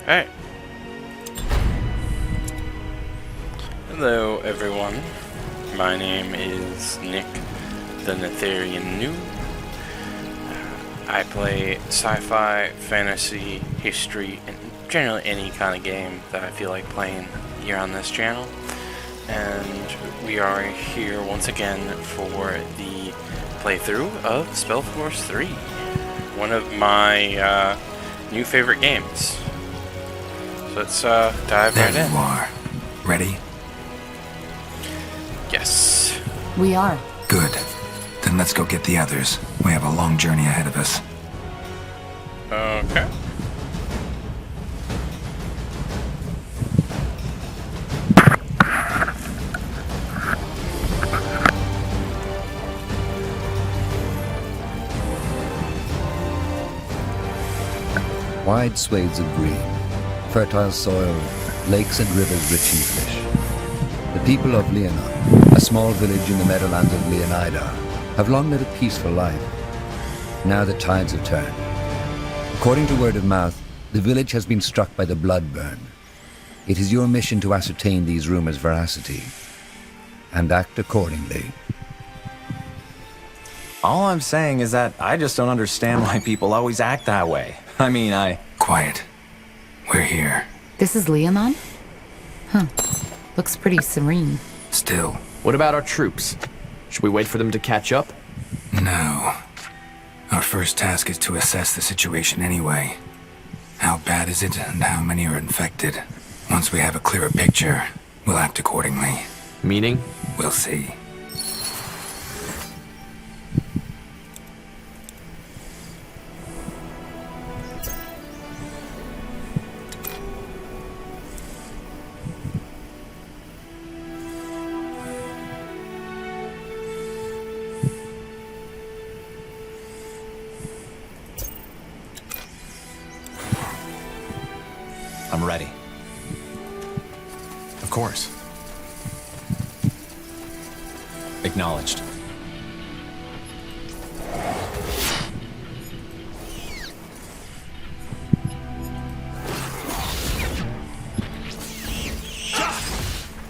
Okay. Hello, everyone. My name is Nick, the Netherian Noob. I play sci-fi, fantasy, history, and generally any kind of game that I feel like playing here on this channel. And we are here once again for the playthrough of SpellforceIII, one of my new favorite games. So let's dive right in. There you are. Ready? Yes. We are. Good. Then let's go get the others. We have a long journey ahead of us. Okay. Wide swathes of green, fertile soil, lakes and rivers rich in fish. The people of Lianon, a small village in the meadowlands of Leonida, have long led a peaceful life. Now the tides have turned. According to word of mouth, the village has been struck by the blood burn. It is your mission to ascertain these rumors' veracity and act accordingly. All I'm saying is that I just don't understand why people always act that way. Quiet. We're here. This is Lianon? Huh. Looks pretty serene. Still. What about our troops? Should we wait for them to catch up? No. Our first task is to assess the situation anyway. How bad is it and how many are infected? Once we have a clearer picture, we'll act accordingly. Meaning? We'll see. I'm ready. Of course. Acknowledged.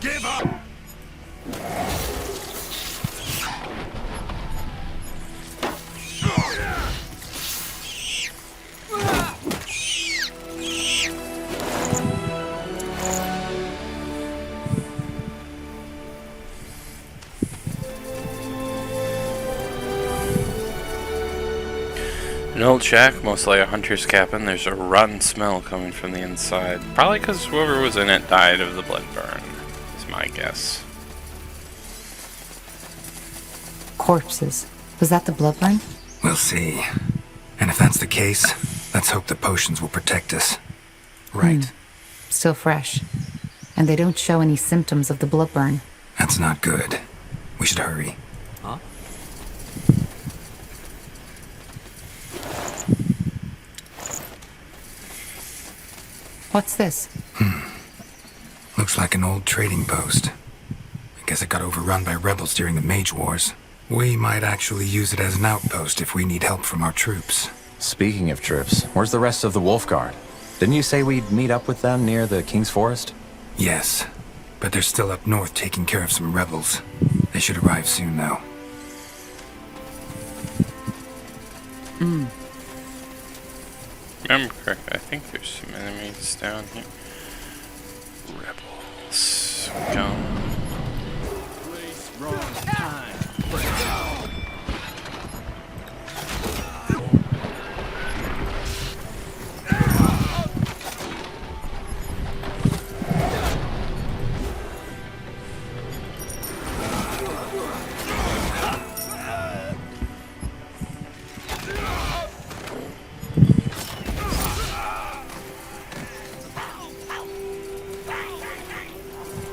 Give up! An old shack, most like a hunter's cabin. There's a rotten smell coming from the inside. Probably because whoever was in it died of the blood burn, is my guess. Corpses. Was that the blood burn? We'll see. And if that's the case, let's hope the potions will protect us. Right. Still fresh. And they don't show any symptoms of the blood burn. That's not good. We should hurry. Huh? What's this? Looks like an old trading post. I guess it got overrun by rebels during the Mage Wars. We might actually use it as an outpost if we need help from our troops. Speaking of troops, where's the rest of the Wolf Guard? Didn't you say we'd meet up with them near the King's Forest? Yes, but they're still up north taking care of some rebels. They should arrive soon, though. Remember correctly, I think there's some enemies down here. Rebels. Go.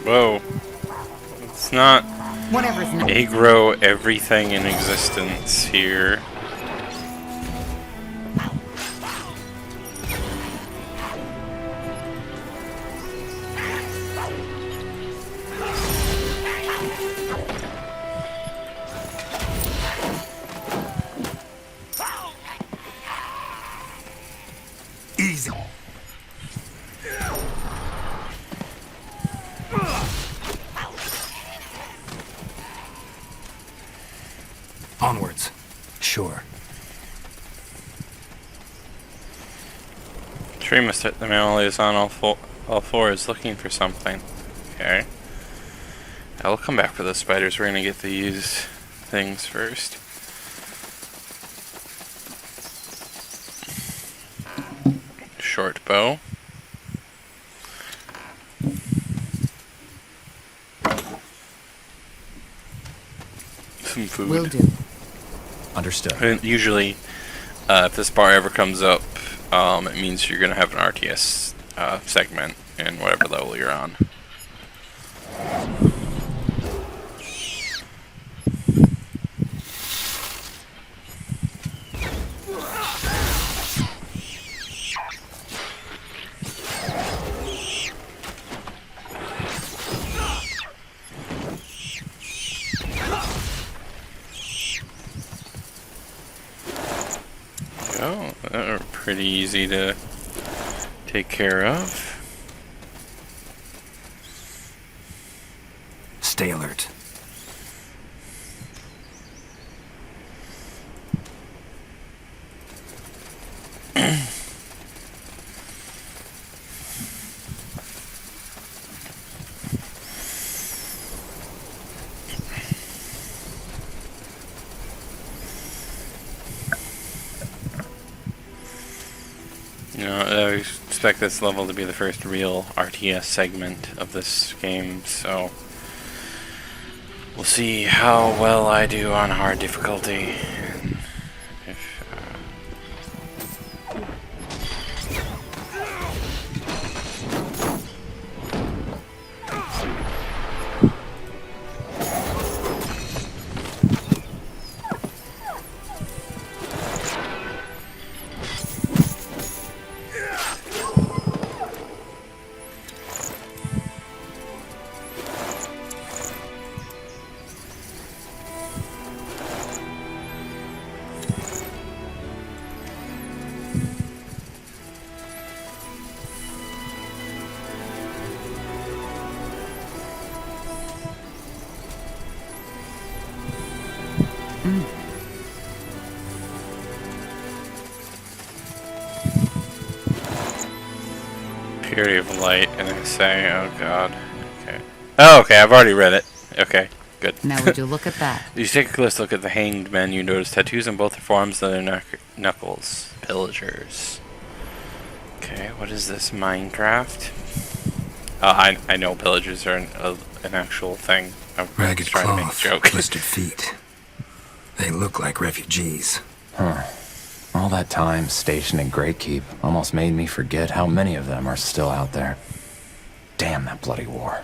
Whoa. Let's not Whatever's not. aggro everything in existence here. Easy. Onwards. Sure. Tree must hit the male is on all fours looking for something. Okay. I will come back for those spiders. We're gonna get these things first. Short bow. Some food. Will do. Understood. And usually, if this bar ever comes up, it means you're going to have an RTS segment in whatever level you're on. Oh, they're pretty easy to take care of. Stay alert. You know, I expect this level to be the first real RTS segment of this game, so we'll see how well I do on hard difficulty. And if, Purity of Light, and I say, oh god. Okay. Oh, okay, I've already read it. Okay, good. Now would you look at that? You take a close look at the hanged men, you notice tattoos on both their forearms and their knuckles. Pillagers. Okay, what is this? Minecraft? I know pillagers are an actual thing. I'm Ragged just trying to make a cloth, joke. blistered feet. They look like refugees. Huh. All that time stationed in Great Keep almost made me forget how many of them are still out there. Damn that bloody war.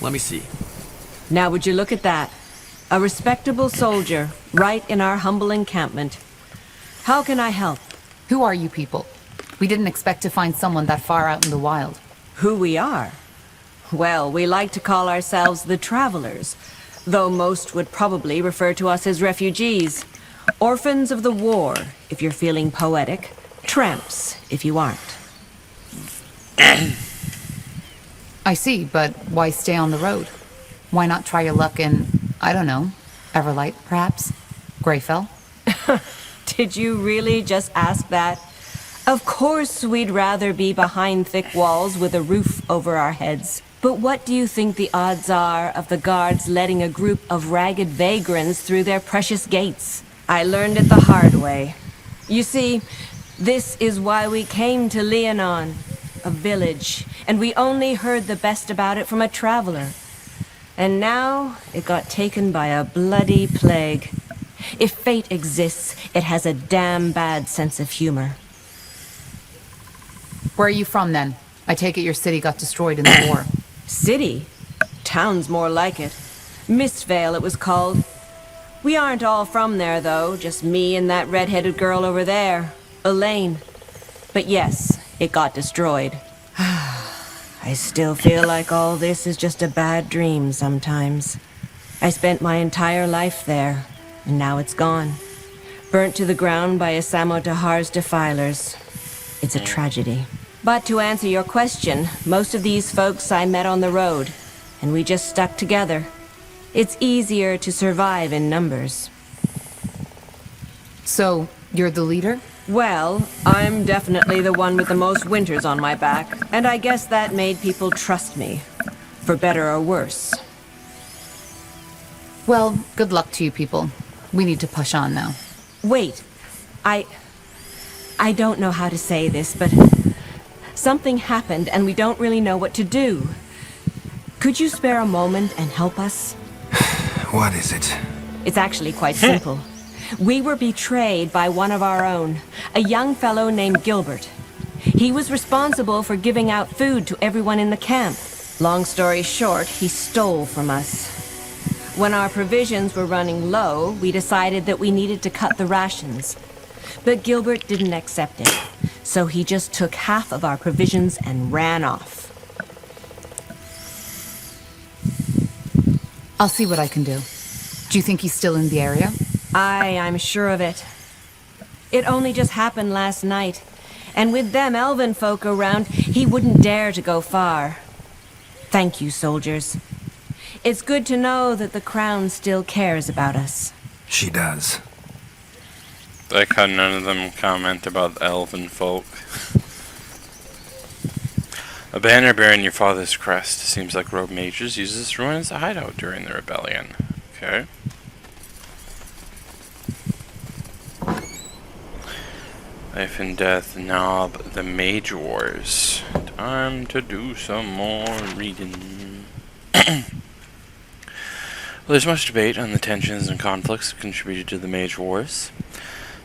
Let me see. Now would you look at that? A respectable soldier, right in our humble encampment. How can I help? Who are you people? We didn't expect to find someone that far out in the wild. Who we are? Well, we like to call ourselves the Travelers, though most would probably refer to us as refugees. Orphans of the war, if you're feeling poetic. Tramps, if you aren't. I see, but why stay on the road? Why not try your luck in, I don't know, Everlight, perhaps? Greyfell? Did you really just ask that? Of course we'd rather be behind thick walls with a roof over our heads. But what do you think the odds are of the guards letting a group of ragged vagrants through their precious gates? I learned it the hard way. You see, this is why we came to Lianon, a village, and we only heard the best about it from a traveler. And now, it got taken by a bloody plague. If fate exists, it has a damn bad sense of humor. Where are you from, then? I take it your city got destroyed in the war. City? Town's more like it. Mistvale, it was called. We aren't all from there, though. Just me and that red-headed girl over there, Elaine. But yes, it got destroyed. I still feel like all this is just a bad dream sometimes. I spent my entire life there, and now it's gone. Burnt to the ground by Asamo Dahar's defilers. It's a tragedy. But to answer your question, most of these folks I met on the road. and we just stuck together. It's easier to survive in numbers. So, you're the leader? Well, I'm definitely the one with the most winters on my back, and I guess that made people trust me. For better or worse. Well, good luck to you people. We need to push on now. Wait, I don't know how to say this, but something happened and we don't really know what to do. Could you spare a moment and help us? What is it? It's actually quite simple. We were betrayed by one of our own, a young fellow named Gilbert. He was responsible for giving out food to everyone in the camp. Long story short, he stole from us. When our provisions were running low, we decided that we needed to cut the rations. But Gilbert didn't accept it, so he just took half of our provisions and ran off. I'll see what I can do. Do you think he's still in the area? I'm sure of it. It only just happened last night, and with them elven folk around, he wouldn't dare to go far. Thank you, soldiers. It's good to know that the Crown still cares about us. She does. Like how none of them comment about elven folk. A banner bearing your father's crest. Seems like rogue mages used this ruin as a hideout during the rebellion. Okay. Life and Death Knob, the Mage Wars. Time to do some more reading. Well, there's much debate on the tensions and conflicts that contributed to the Mage Wars.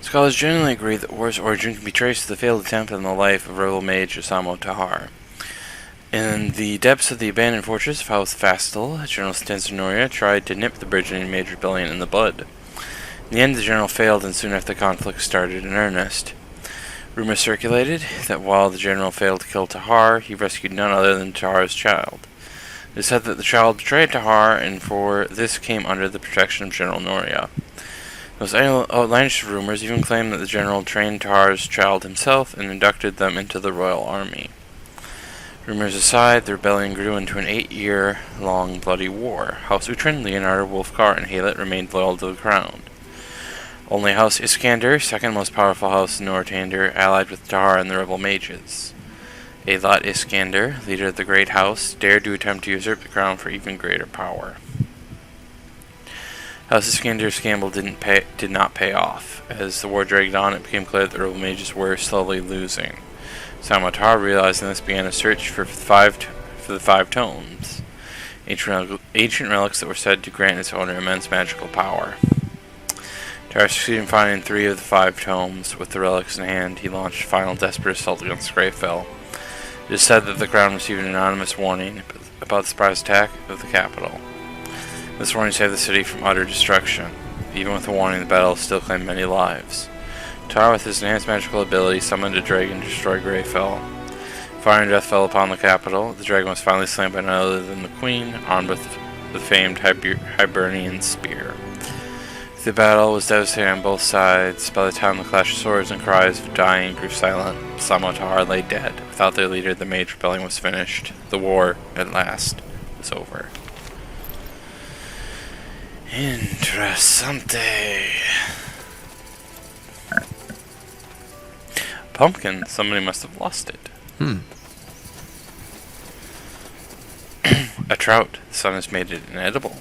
Scholars generally agree that war's origin can be traced to the failed attempt on the life of rebel mage Osamo Tahar. In the depths of the abandoned fortress of House Fastal, General Stanzanoria tried to nip the burgeoning mage rebellion in the bud. In the end, the general failed, and soon after the conflict started in earnest. Rumors circulated that while the general failed to kill Tahar, he rescued none other than Tahar's child. It is said that the child betrayed Tahar, and for this came under the protection of General Noria. Those outlandish rumors even claim that the general trained Tahar's child himself and inducted them into the royal army. Rumors aside, the rebellion grew into an 8-year-long bloody war. House Uhtred, Leonardo, Wolfgar, and Halet remained loyal to the crown. Only House Iskander, second most powerful house in Northander, allied with Tahar and the rebel mages. Aelot Iskander, leader of the Great House, dared to attempt to usurp the crown for even greater power. House Iskander's gamble did not pay off. As the war dragged on, it became clear that the rebel mages were slowly losing. Tahar, realizing this, began a search for the five tomes, ancient relics that were said to grant its owner immense magical power. Tahar succeeded in finding 3 of the 5 tomes. With the relics in hand, he launched a final desperate assault against Greyfell. It is said that the crown received an anonymous warning about the surprise attack of the capital. This warning saved the city from utter destruction. Even with the warning, the battle still claimed many lives. Tahar, with his enhanced magical ability, summoned a dragon to destroy Greyfell. Fire and death fell upon the capital. The dragon was finally slain by none other than the queen, armed with the famed Hibernian spear. The battle was devastating on both sides. By the time the clash of swords and cries of dying grew silent, Osamo Tahar lay dead. Without their leader, the mage rebellion was finished. The war, at last, was over. Interessante. Pumpkin. Somebody must have lost it. A trout. The sun has made it inedible.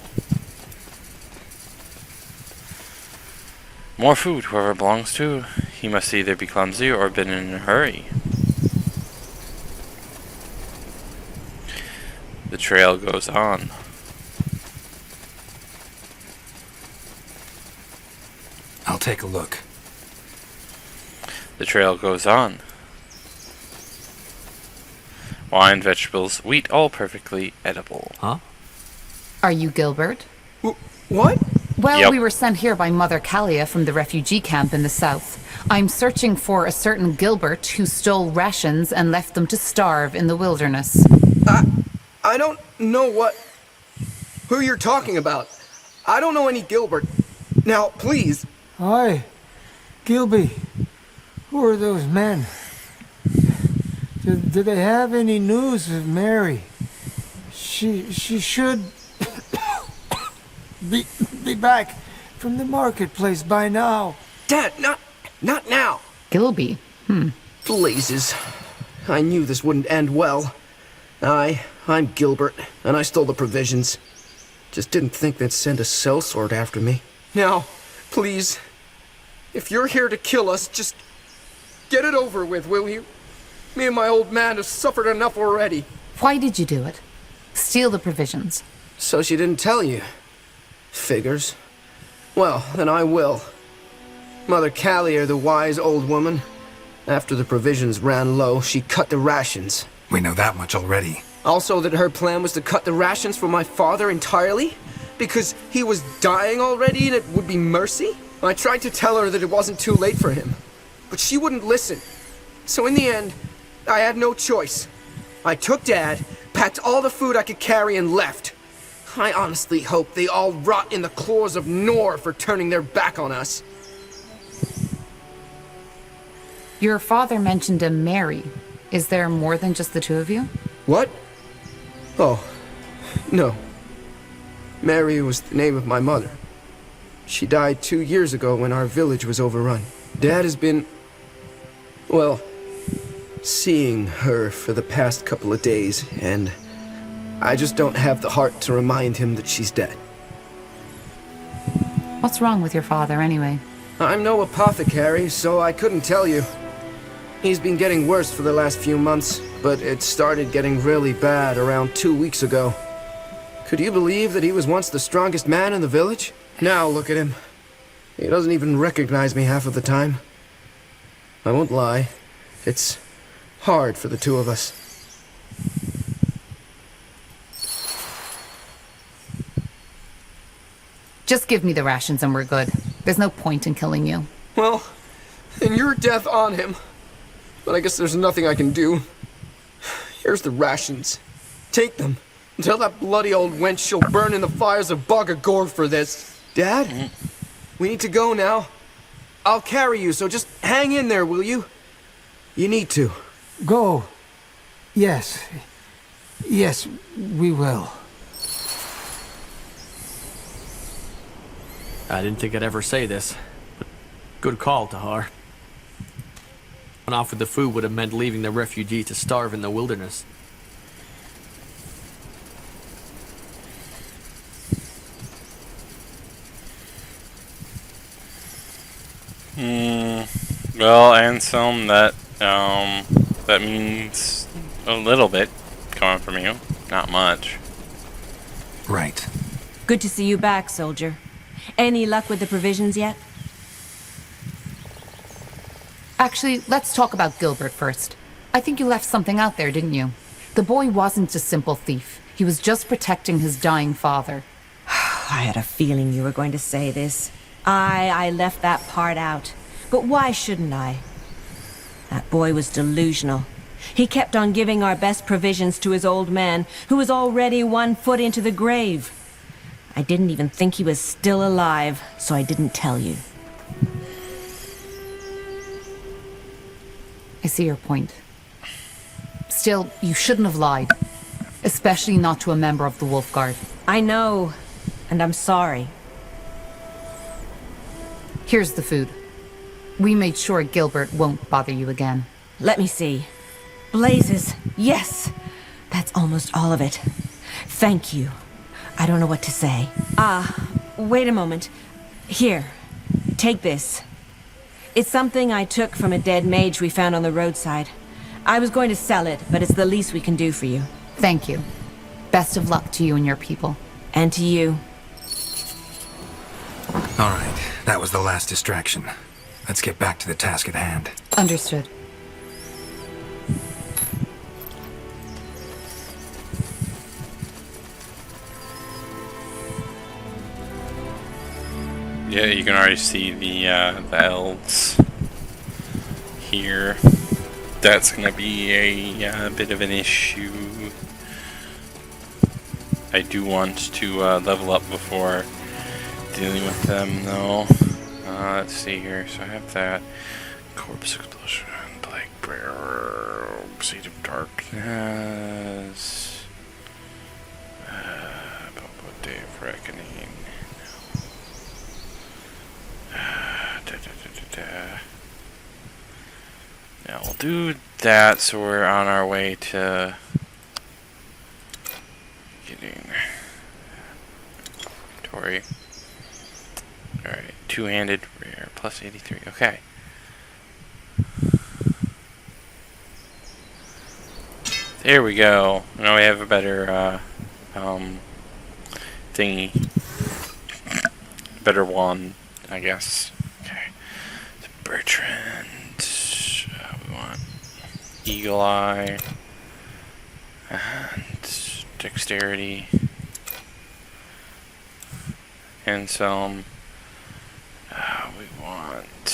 More food, whoever it belongs to. He must either be clumsy or been in a hurry. The trail goes on. I'll take a look. The trail goes on. Wine, vegetables, wheat, all perfectly edible. Huh? Are you Gilbert? What? Well, Yep. we were sent here by Mother Kalia from the refugee camp in the south. I'm searching for a certain Gilbert who stole rations and left them to starve in the wilderness. I don't know who you're talking about. I don't know any Gilbert. Now, please. Hi, Gilby. Who are those men? Do they have any news of Mary? She should be back from the marketplace by now. Dad, not now. Gilby. Blazes. I knew this wouldn't end well. I'm Gilbert, and I stole the provisions. Just didn't think they'd send a sellsword after me. Now, please, if you're here to kill us, just get it over with, will you? Me and my old man have suffered enough already. Why did you do it? Steal the provisions. So she didn't tell you. Figures. Well, then I will. Mother Callier, the wise old woman, after the provisions ran low, she cut the rations. We know that much already. Also that her plan was to cut the rations for my father entirely? Because he was dying already and it would be mercy? I tried to tell her that it wasn't too late for him, but she wouldn't listen. So in the end, I had no choice. I took Dad, packed all the food I could carry and left. I honestly hope they all rot in the claws of Nor for turning their back on us. Your father mentioned a Mary. Is there more than just the two of you? What? Oh, no. Mary was the name of my mother. She died 2 years ago when our village was overrun. Dad has been, well, seeing her for the past couple of days, and I just don't have the heart to remind him that she's dead. What's wrong with your father, anyway? I'm no apothecary, so I couldn't tell you. He's been getting worse for the last few months, but it started getting really bad around 2 weeks ago. Could you believe that he was once the strongest man in the village? Now look at him. He doesn't even recognize me half of the time. I won't lie. It's hard for the two of us. Just give me the rations and we're good. There's no point in killing you. Well, then your death on him. But I guess there's nothing I can do. Here's the rations. Take them. And tell that bloody old wench she'll burn in the fires of Bogagor for this. Dad? We need to go now. I'll carry you, so just hang in there, will you? You need to. Go. Yes. Yes, we will. I didn't think I'd ever say this, but good call, Tahar. And offered the food would have meant leaving the refugee to starve in the wilderness. Well, Anselm, that means a little bit coming from you. Not much. Right. Good to see you back, soldier. Any luck with the provisions yet? Actually, let's talk about Gilbert first. I think you left something out there, didn't you? The boy wasn't a simple thief. He was just protecting his dying father. I had a feeling you were going to say this. I left that part out. But why shouldn't I? That boy was delusional. He kept on giving our best provisions to his old man, who was already 1 foot into the grave. I didn't even think he was still alive, so I didn't tell you. I see your point. Still, you shouldn't have lied. Especially not to a member of the Wolf Guard. I know, and I'm sorry. Here's the food. We made sure Gilbert won't bother you again. Let me see. Blazes, yes! That's almost all of it. Thank you. I don't know what to say. Wait a moment. Here, take this. It's something I took from a dead mage we found on the roadside. I was going to sell it, but it's the least we can do for you. Thank you. Best of luck to you and your people. And to you. All right, that was the last distraction. Let's get back to the task at hand. Understood. Yeah, you can already see the elves here. That's gonna be a bit of an issue. I do want to level up before dealing with them, though. Let's see here. So I have that corpse explosion, black bear, seed of darkness. do that so we're on our way to getting inventory. Alright, two-handed rare, plus 83, okay. There we go. Now we have a better thingy. Better one, I guess. Okay. So Bertrand. We want Eagle Eye. And Dexterity. And some. We want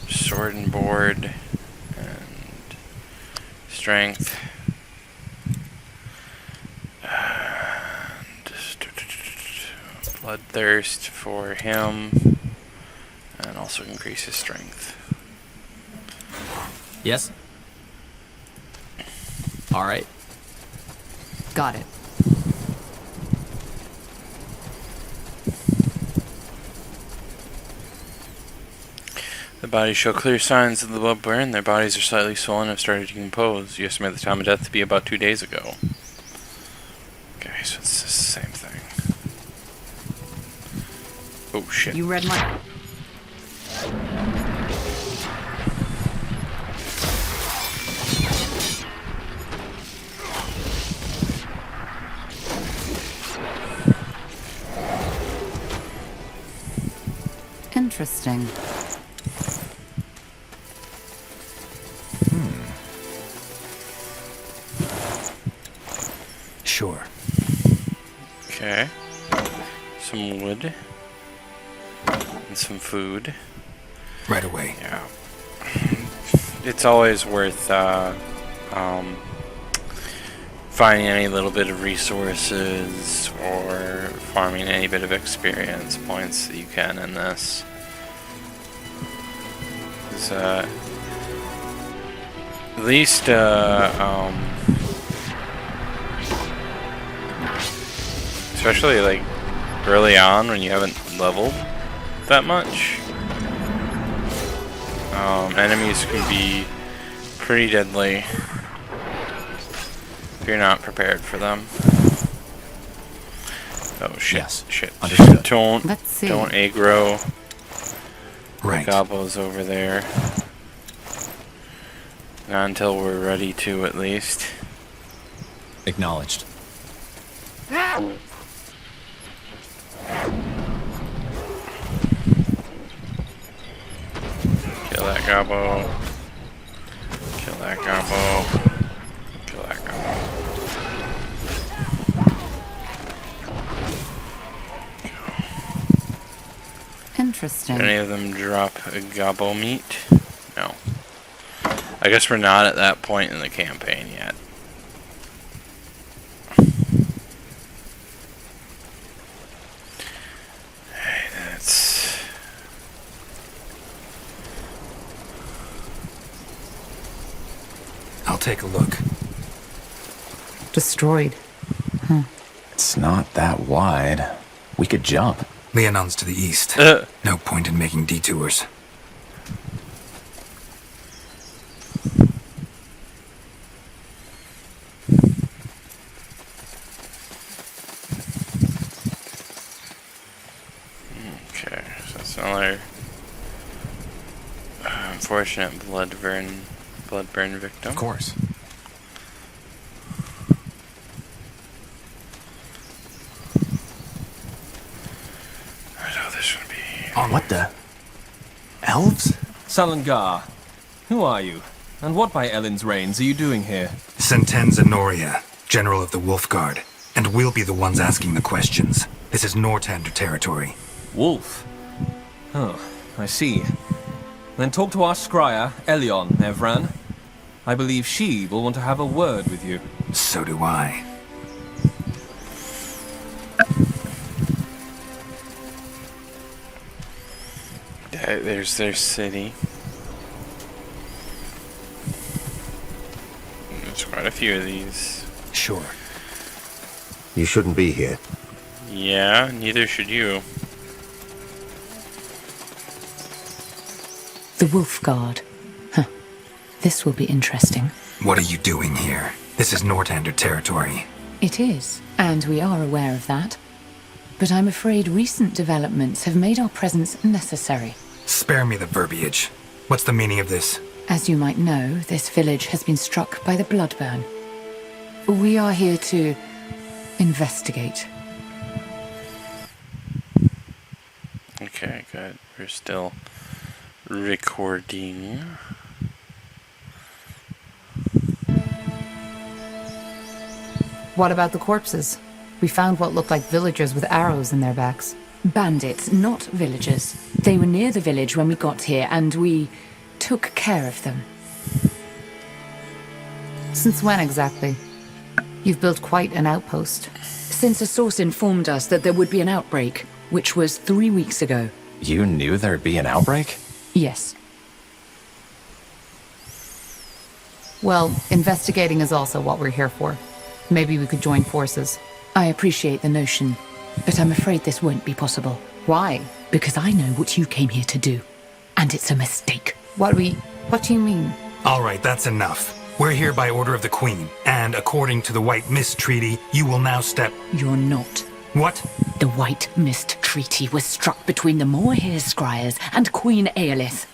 Sword and Board. Strength. And Bloodthirst for him. And also increase his strength. Yes? Alright. Got it. The bodies show clear signs of the blood burn. Their bodies are slightly swollen and have started to decompose. You estimate the time of death to be about 2 days ago. Okay, so it's the same thing. Oh shit. You read my... Interesting. Sure. Okay. Some wood. And some food. Right away. Yeah. It's always worth finding any little bit of resources or farming any bit of experience points that you can in this. 'Cause, at least especially like early on when you haven't leveled that much, enemies can be pretty deadly if you're not prepared for them. Oh shit! Yes. Shit! Understood. Don't Let's don't see. aggro. Right. Gobbo's over there. Not until we're ready to, at least. Acknowledged. Kill that Gobbo. Kill that Gobbo. Kill that Gobbo. Interesting. Did any of them drop a Gobbo meat? No. I guess we're not at that point in the campaign yet. That's... I'll take a look. Destroyed. It's not that wide. We could jump. Lianon's to the east. No point in making detours. Okay, so that's another unfortunate bloodburn victim. Of course. So this would be... What the? Elves? Salangar, who are you? And what by Ellen's reigns are you doing here? Sentenza Noria, General of the Wolf Guard. And we'll be the ones asking the questions. This is Nortander territory. Wolf? Oh, I see. Then talk to our scryer, Elion, Evran. I believe she will want to have a word with you. So do I. There's their city. There's quite a few of these. Sure. You shouldn't be here. Yeah, neither should you. The Wolf Guard. Huh. This will be interesting. What are you doing here? This is Nortander territory. It is, and we are aware of that. But I'm afraid recent developments have made our presence necessary. Spare me the verbiage. What's the meaning of this? As you might know, this village has been struck by the Bloodburn. We are here to investigate. Okay, good. We're still recording. What about the corpses? We found what looked like villagers with arrows in their backs. Bandits, not villagers. They were near the village when we got here, and we took care of them. Since when exactly? You've built quite an outpost. Since a source informed us that there would be an outbreak, which was 3 weeks ago. You knew there'd be an outbreak? Yes. Well, investigating is also what we're here for. Maybe we could join forces. I appreciate the notion, but I'm afraid this won't be possible. Why? Because I know what you came here to do, and it's a mistake. What do you mean? All right, that's enough. We're here by order of the Queen, and according to the White Mist Treaty, you will now step... You're not. What? The White Mist Treaty was struck between the Moorhere Scryers and Queen Aelith.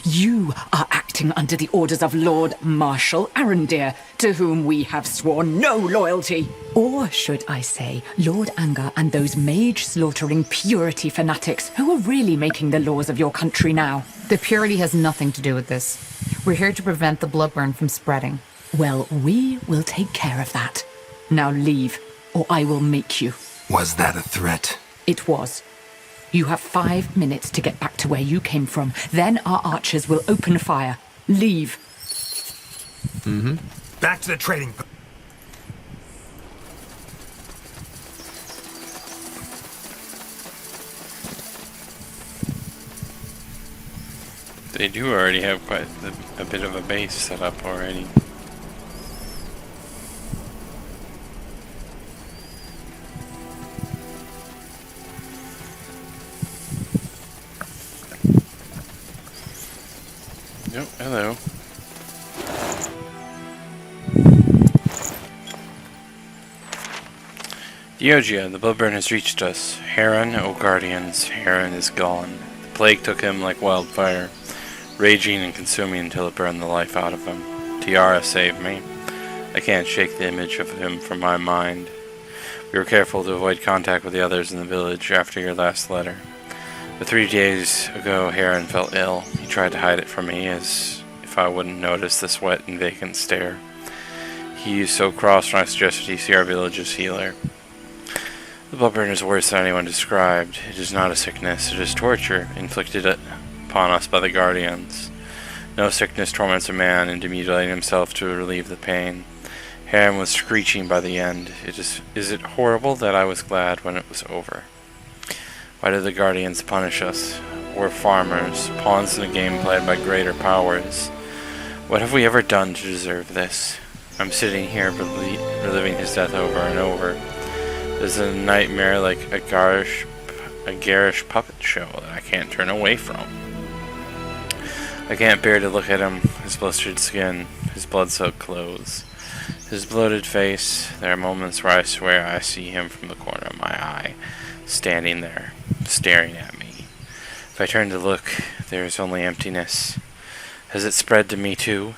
You are acting under the orders of Lord Marshal Arendir, to whom we have sworn no loyalty. Or should I say, Lord Angar and those mage-slaughtering purity fanatics who are really making the laws of your country now. The purity has nothing to do with this. We're here to prevent the Bloodburn from spreading. Well, we will take care of that. Now leave, or I will make you. Was that a threat? It was. You have 5 minutes to get back to where you came from. Then our archers will open fire. Leave. Back to the trading... They do already have quite a bit of a base set up already. Yep, hello. Diogia, the Bloodburn has reached us. Heron, O Guardians, Heron is gone. The plague took him like wildfire, raging and consuming until it burned the life out of him. Tiara saved me. I can't shake the image of him from my mind. We were careful to avoid contact with the others in the village after your last letter. But 3 days ago, Heron felt ill. He tried to hide it from me, as if I wouldn't notice the sweat and vacant stare. He was so cross when I suggested he see our village's healer. The Bloodburn is worse than anyone described. It is not a sickness, it is torture, inflicted upon us by the Guardians. No sickness torments a man into mutilating himself to relieve the pain. Heron was screeching by the end. Is it horrible that I was glad when it was over? Why did the Guardians punish us? We're farmers, pawns in a game played by greater powers. What have we ever done to deserve this? I'm sitting here reliving his death over and over. There's a nightmare like a garish puppet show that I can't turn away from. I can't bear to look at him, his blistered skin, his blood-soaked clothes, his bloated face. There are moments where I swear I see him from the corner of my eye, standing there, staring at me. If I turn to look, there is only emptiness. Has it spread to me too?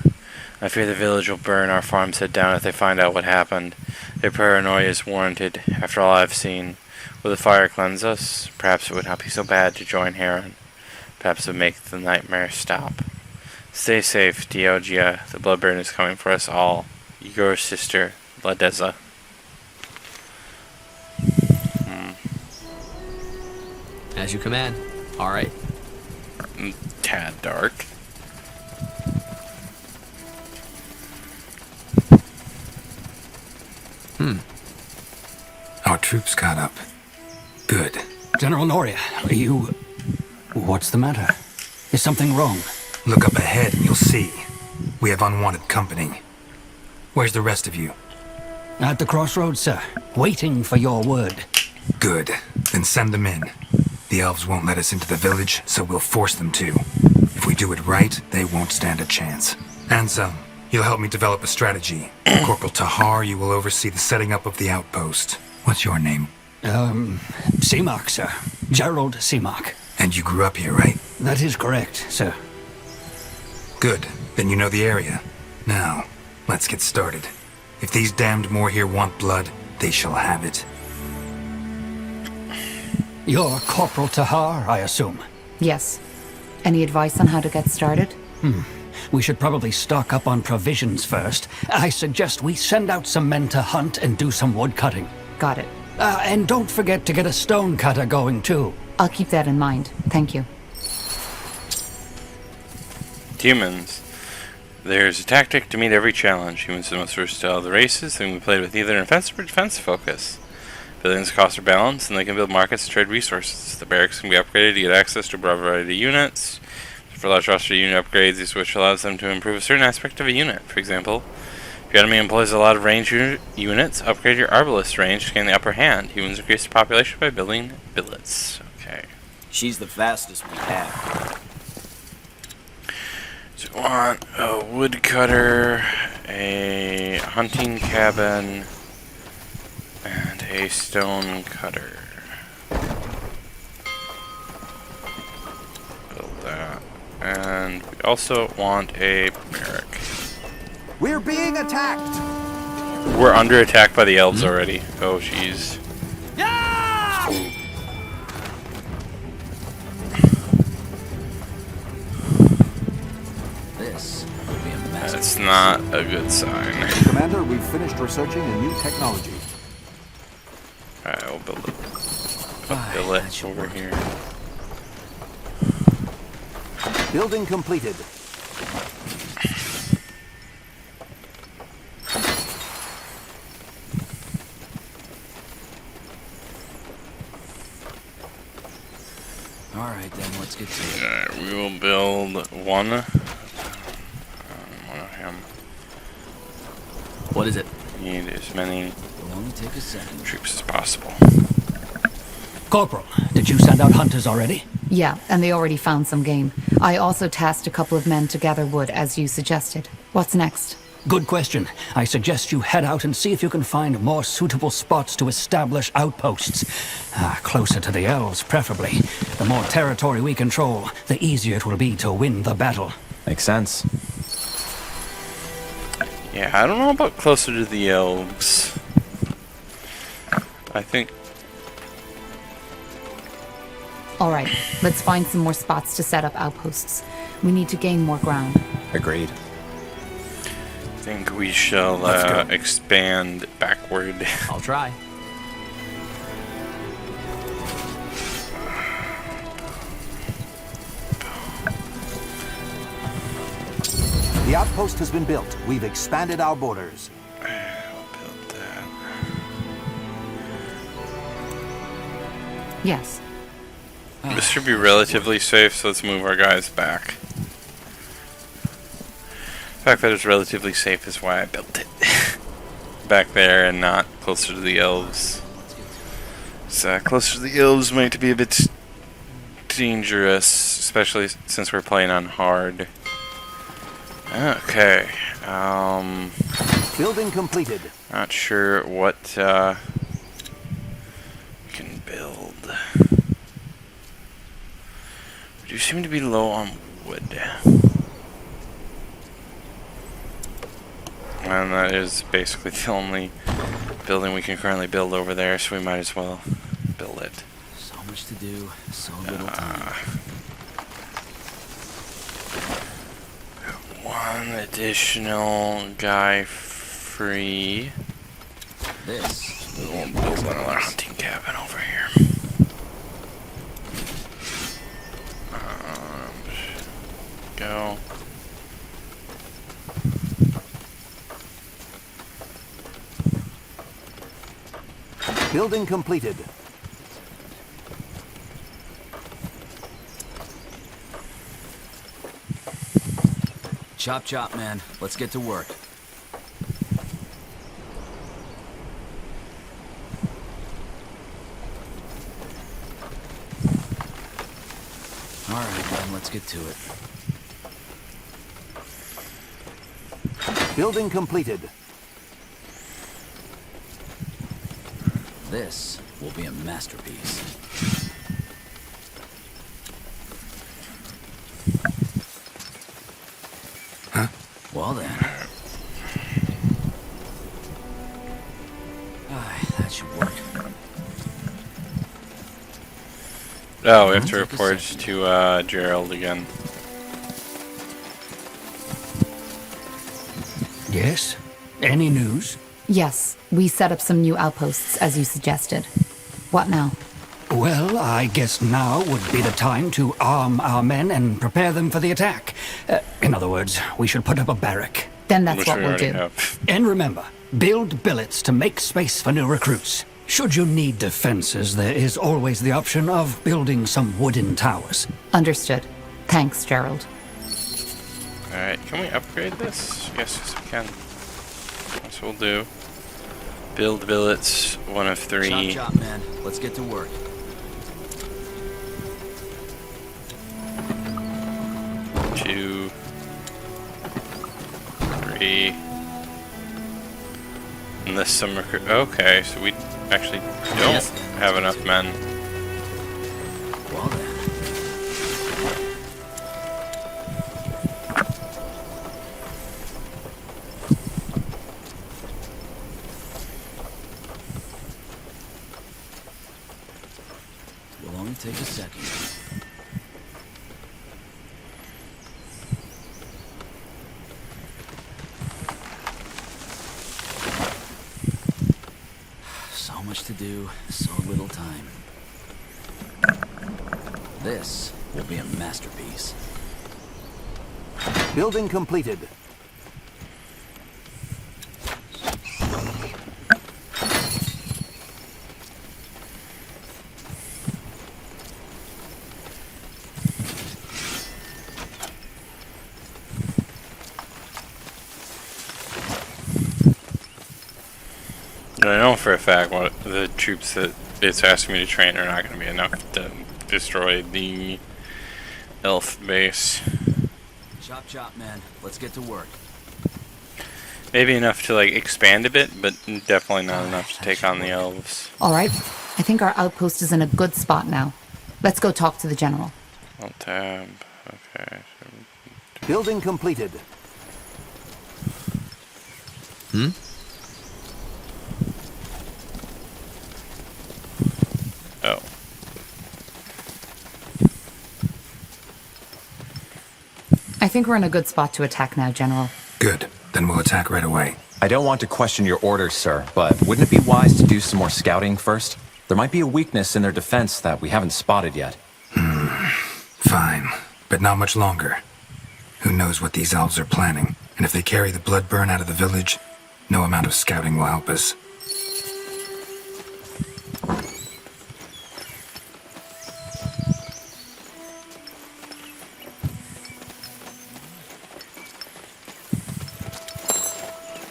I fear the village will burn our farms head down if they find out what happened. Their paranoia is warranted. After all I've seen, will the fire cleanse us? Perhaps it would not be so bad to join Heron. Perhaps it would make the nightmare stop. Stay safe, Diogia. The Bloodburn is coming for us all. Your sister, Ladeza. As you command. All right. Tad dark. Our troops got up. Good. General Noria, are you... What's the matter? Is something wrong? Look up ahead and you'll see. We have unwanted company. Where's the rest of you? At the crossroads, sir. Waiting for your word. Good. Then send them in. The elves won't let us into the village, so we'll force them to. If we do it right, they won't stand a chance. Ansel, you'll help me develop a strategy. Corporal Tahar, you will oversee the setting up of the outpost. What's your name? Seamark, sir. Gerald Seamark. And you grew up here, right? That is correct, sir. Good. Then you know the area. Now, let's get started. If these damned Moor here want blood, they shall have it. You're Corporal Tahar, I assume? Yes. Any advice on how to get started? We should probably stock up on provisions first. I suggest we send out some men to hunt and do some wood cutting. Got it. And don't forget to get a stone cutter going, too. I'll keep that in mind. Thank you. Humans. There's a tactic to meet every challenge. Humans are the most versatile of the races, and we played with either an offensive or defensive focus. Buildings cost are balanced, and they can build markets and trade resources. The barracks can be upgraded to get access to a broad variety of units. For large roster unit upgrades, this switch allows them to improve a certain aspect of a unit. For example, if your enemy employs a lot of range units, upgrade your arbalist range to gain the upper hand. Humans increase the population by building billets. Okay. She's the fastest we have. So we want a woodcutter, a hunting cabin, and a stone cutter. Build that. And we also want a barrack. We're being attacked! We're under attack by the elves already. Oh, jeez. This would be a mess. That's not a good sign. Commander, we've finished researching a new technology. Alright, we'll build a billet over here. Building completed. Alright then, let's get to it. Alright, we will build one of him. What is it? Need as many It'll only take a second. troops as possible. Corporal, did you send out hunters already? Yeah, and they already found some game. I also tasked a couple of men to gather wood, as you suggested. What's next? Good question. I suggest you head out and see if you can find more suitable spots to establish outposts. Closer to the elves, preferably. The more territory we control, the easier it will be to win the battle. Makes sense. Yeah, I don't know about closer to the elves. I think... Alright, let's find some more spots to set up outposts. We need to gain more ground. Agreed. I think we shall expand backward. I'll try. The outpost has been built. We've expanded our borders. We'll build that. Yes. This should be relatively safe, so let's move our guys back. The fact that it's relatively safe is why I built it. Back there and not closer to the elves. So closer to the elves might be a bit dangerous, especially since we're playing on hard. Okay. Building completed. Not sure what we can build. We do seem to be low on wood. And that is basically the only building we can currently build over there, so we might as well build it. So much to do, so little time. One additional guy free. This We'll build another hunting cabin over here. Go. building completed. Chop chop, man. Let's get to work. Alright, then, let's get to it. Building completed. This will be a masterpiece. Huh? Well then. That should work. Oh, we have to report to Gerald again. Yes? Any news? Yes, we set up some new outposts, as you suggested. What now? Well, I guess now would be the time to arm our men and prepare them for the attack. In other words, we should put up a barrack. Then that's Which what we we'll already do. have. And remember, build billets to make space for new recruits. Should you need defenses, there is always the option of building some wooden towers. Understood. Thanks, Gerald. Alright, can we upgrade this? Yes, we can. That's what we'll do. Build billets, 1 of 3. Chop, man. Let's get to work. 2, 3. Unless some recruit. Okay, so we actually don't have enough men. Well then. Will only take a second. So much to do, so little time. This will be a masterpiece. Building completed. I know for a fact what the troops that it's asking me to train are not going to be enough to destroy the elf base. Chop chop, man. Let's get to work. Maybe enough to like expand a bit, but definitely not enough to take on the elves. All right. I think our outpost is in a good spot now. Let's go talk to the general. Alt tab. Okay. Building completed. Hmm? Oh. I think we're in a good spot to attack now, General. Good. Then we'll attack right away. I don't want to question your orders, sir, but wouldn't it be wise to do some more scouting first? There might be a weakness in their defense that we haven't spotted yet. Fine. But not much longer. Who knows what these elves are planning? And if they carry the blood burn out of the village, no amount of scouting will help us.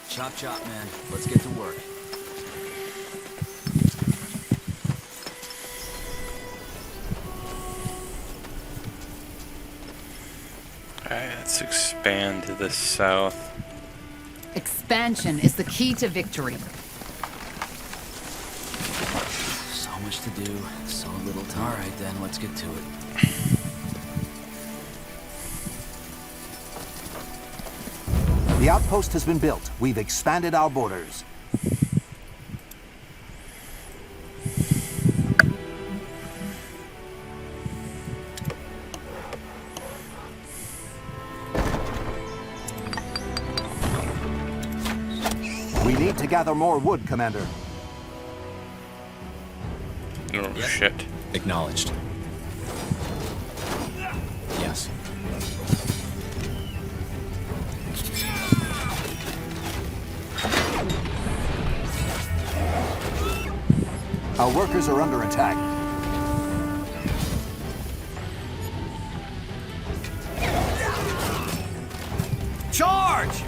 Chop chop, man. Let's get to work. Alright, let's expand to the south. Expansion is the key to victory. So much to do, so little time. All right, then, let's get to it. The outpost has been built. We've expanded our borders. We need to gather more wood, Commander. Oh shit. Acknowledged. Yes. Our workers are under attack. Charge!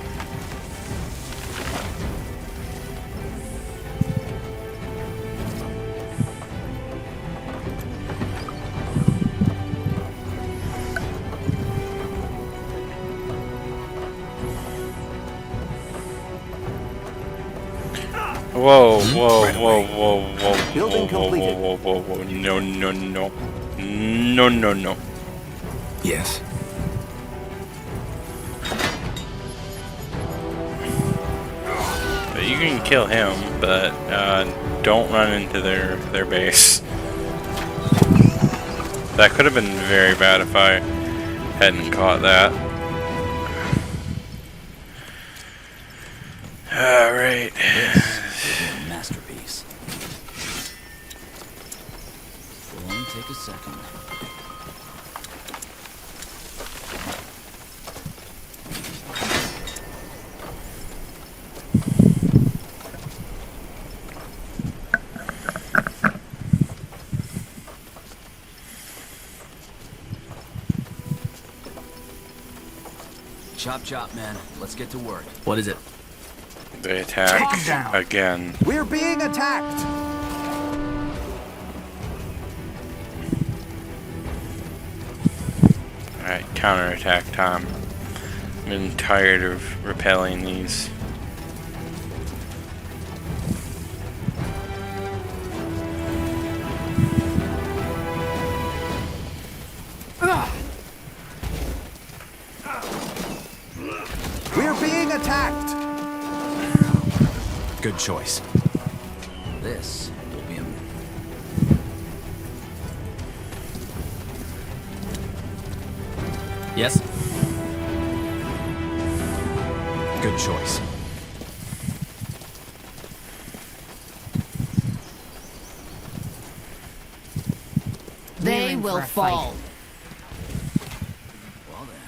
Whoa, whoa, Right whoa, away. whoa, whoa, whoa, Building whoa, whoa, completed. whoa, whoa, whoa, no, no, no. No, no, no. Yes. You can kill him, but don't run into their base. That could have been very bad if I hadn't caught that. Alright. Masterpiece. Will only take a second. Chop chop, man. Let's get to work. What is it? They attack again. We're being attacked! Alright, counterattack time. I'm getting tired of repelling these. We're being attacked! Good choice. This will be a... Yes? Good choice. They will fall. Well then.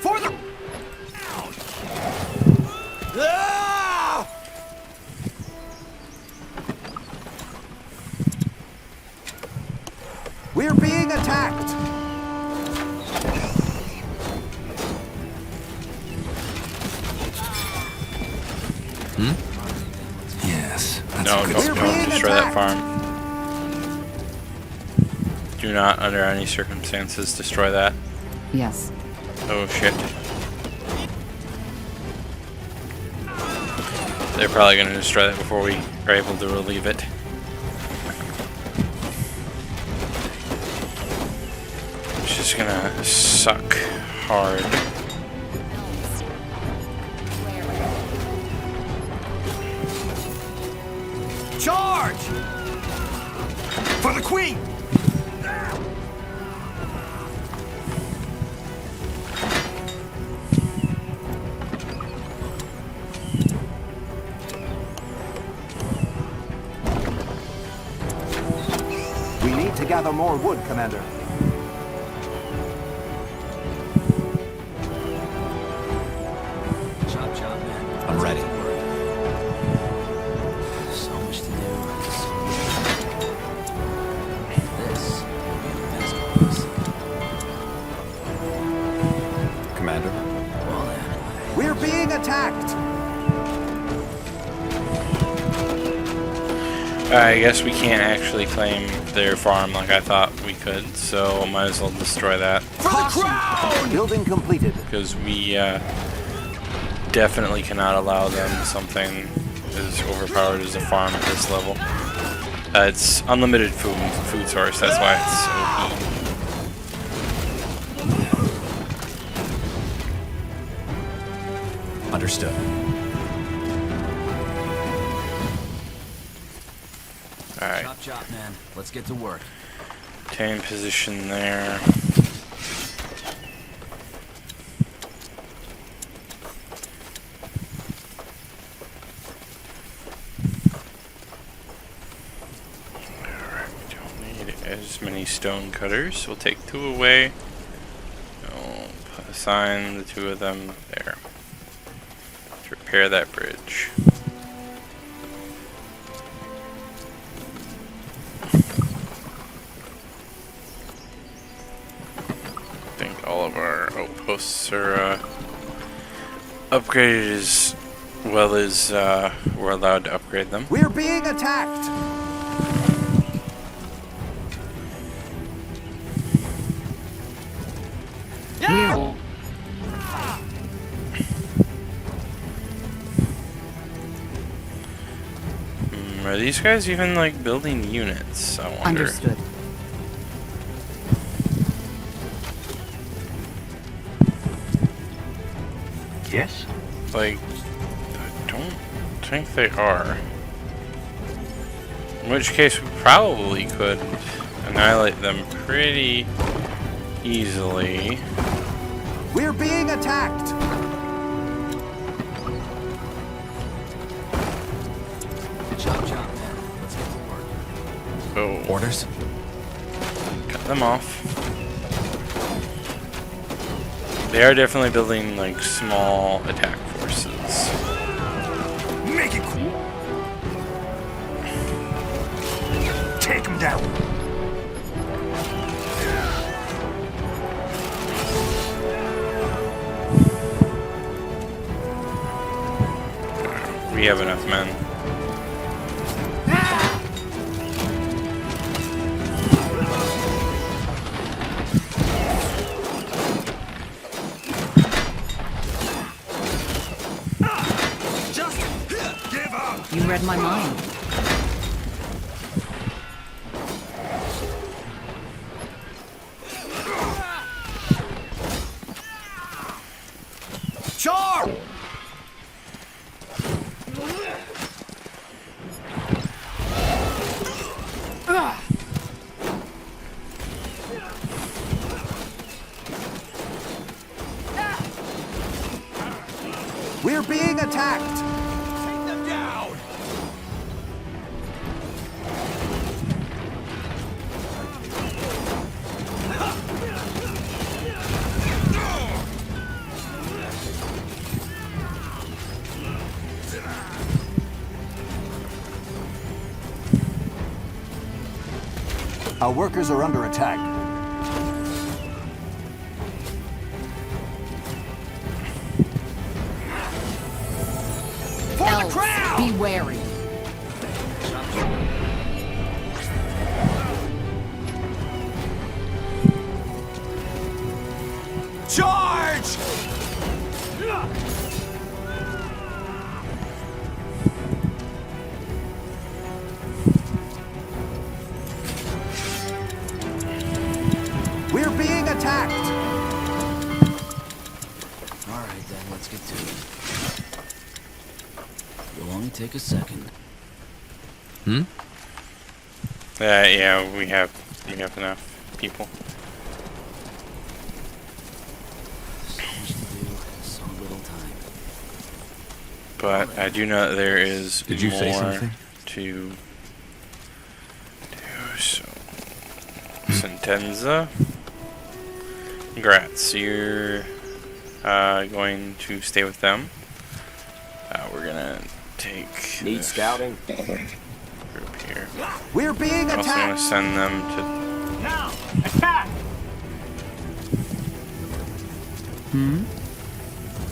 For the... Ah! We're being attacked! Yes. That's No, a good don't spot. destroy that farm. Do not, under any circumstances, destroy that. Yes. Oh shit. They're probably going to destroy that before we are able to relieve it. It's just gonna suck hard. Charge! For the queen! We need to gather more wood, Commander. Chop chop, man. I'm ready. So much to do. This will be a masterpiece. Commander? Well then. We're being attacked! I guess we can't actually claim their farm like I thought we could, so might as well destroy that. For the crown! Building completed. Because we definitely cannot allow them something as overpowered as a farm at this level. It's unlimited food source, that's why it's OP. Understood. Alright, Chop chop, man. Let's get to work. obtain position there. As many stone cutters. We'll take 2 away. We'll assign the 2 of them there to repair that bridge. I think all of our outposts are upgraded as well as we're allowed to upgrade them. We're being attacked! Are these guys even like building units? I wonder. Understood. Yes? Like, I don't think they are. In which case, we probably could annihilate them pretty easily. We're being attacked! Good job, man. Let's get to work. So, Orders? cut them off. They are definitely building like small attack forces. Make it cool! Take them down! We have enough men. You read my mind. Char! We're being attacked! Take them down! Our workers are under attack. Elves, be wary. Charge! We're being attacked! Alright then, let's get to it. It'll only take a second. Yeah, we have enough people. So much to do, so little time. But I do know that there is Did you more say something? to do. So, Sentenza. Congrats, you're going to stay with them. We're gonna take Need this scouting? group here. We're being I'm also attacked! gonna send them to Now! Attack!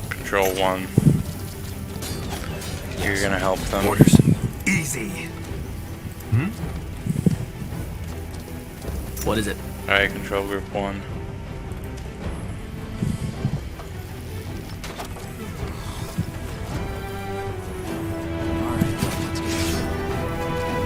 Control 1. You're gonna help them. Orders. Easy. What is it? Alright, control group 1. Alright, let's get to it.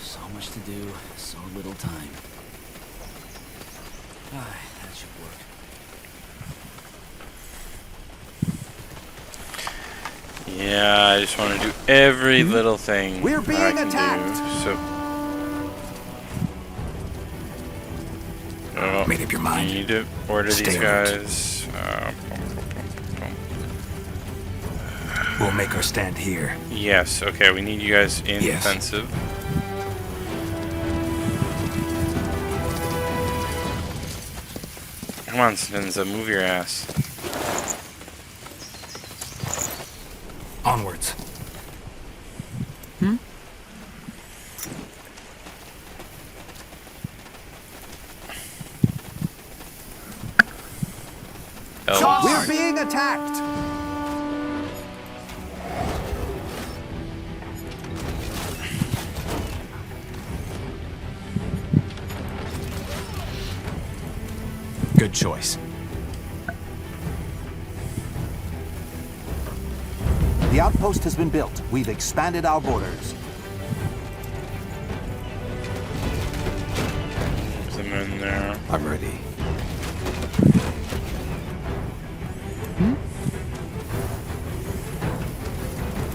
So much to do, so little time. Alright, that should work. Yeah, I just want to do every little thing We're that I being can attacked. do. So, oh, Made up your mind? you need to order Stay these alert. guys. We'll make our stand here. Yes, okay, we need you guys in Yes. defensive. Come on, Stinza, move your ass. Onwards. We're being attacked! Good choice. The outpost has been built. We've expanded our borders. There's them in there. I'm ready.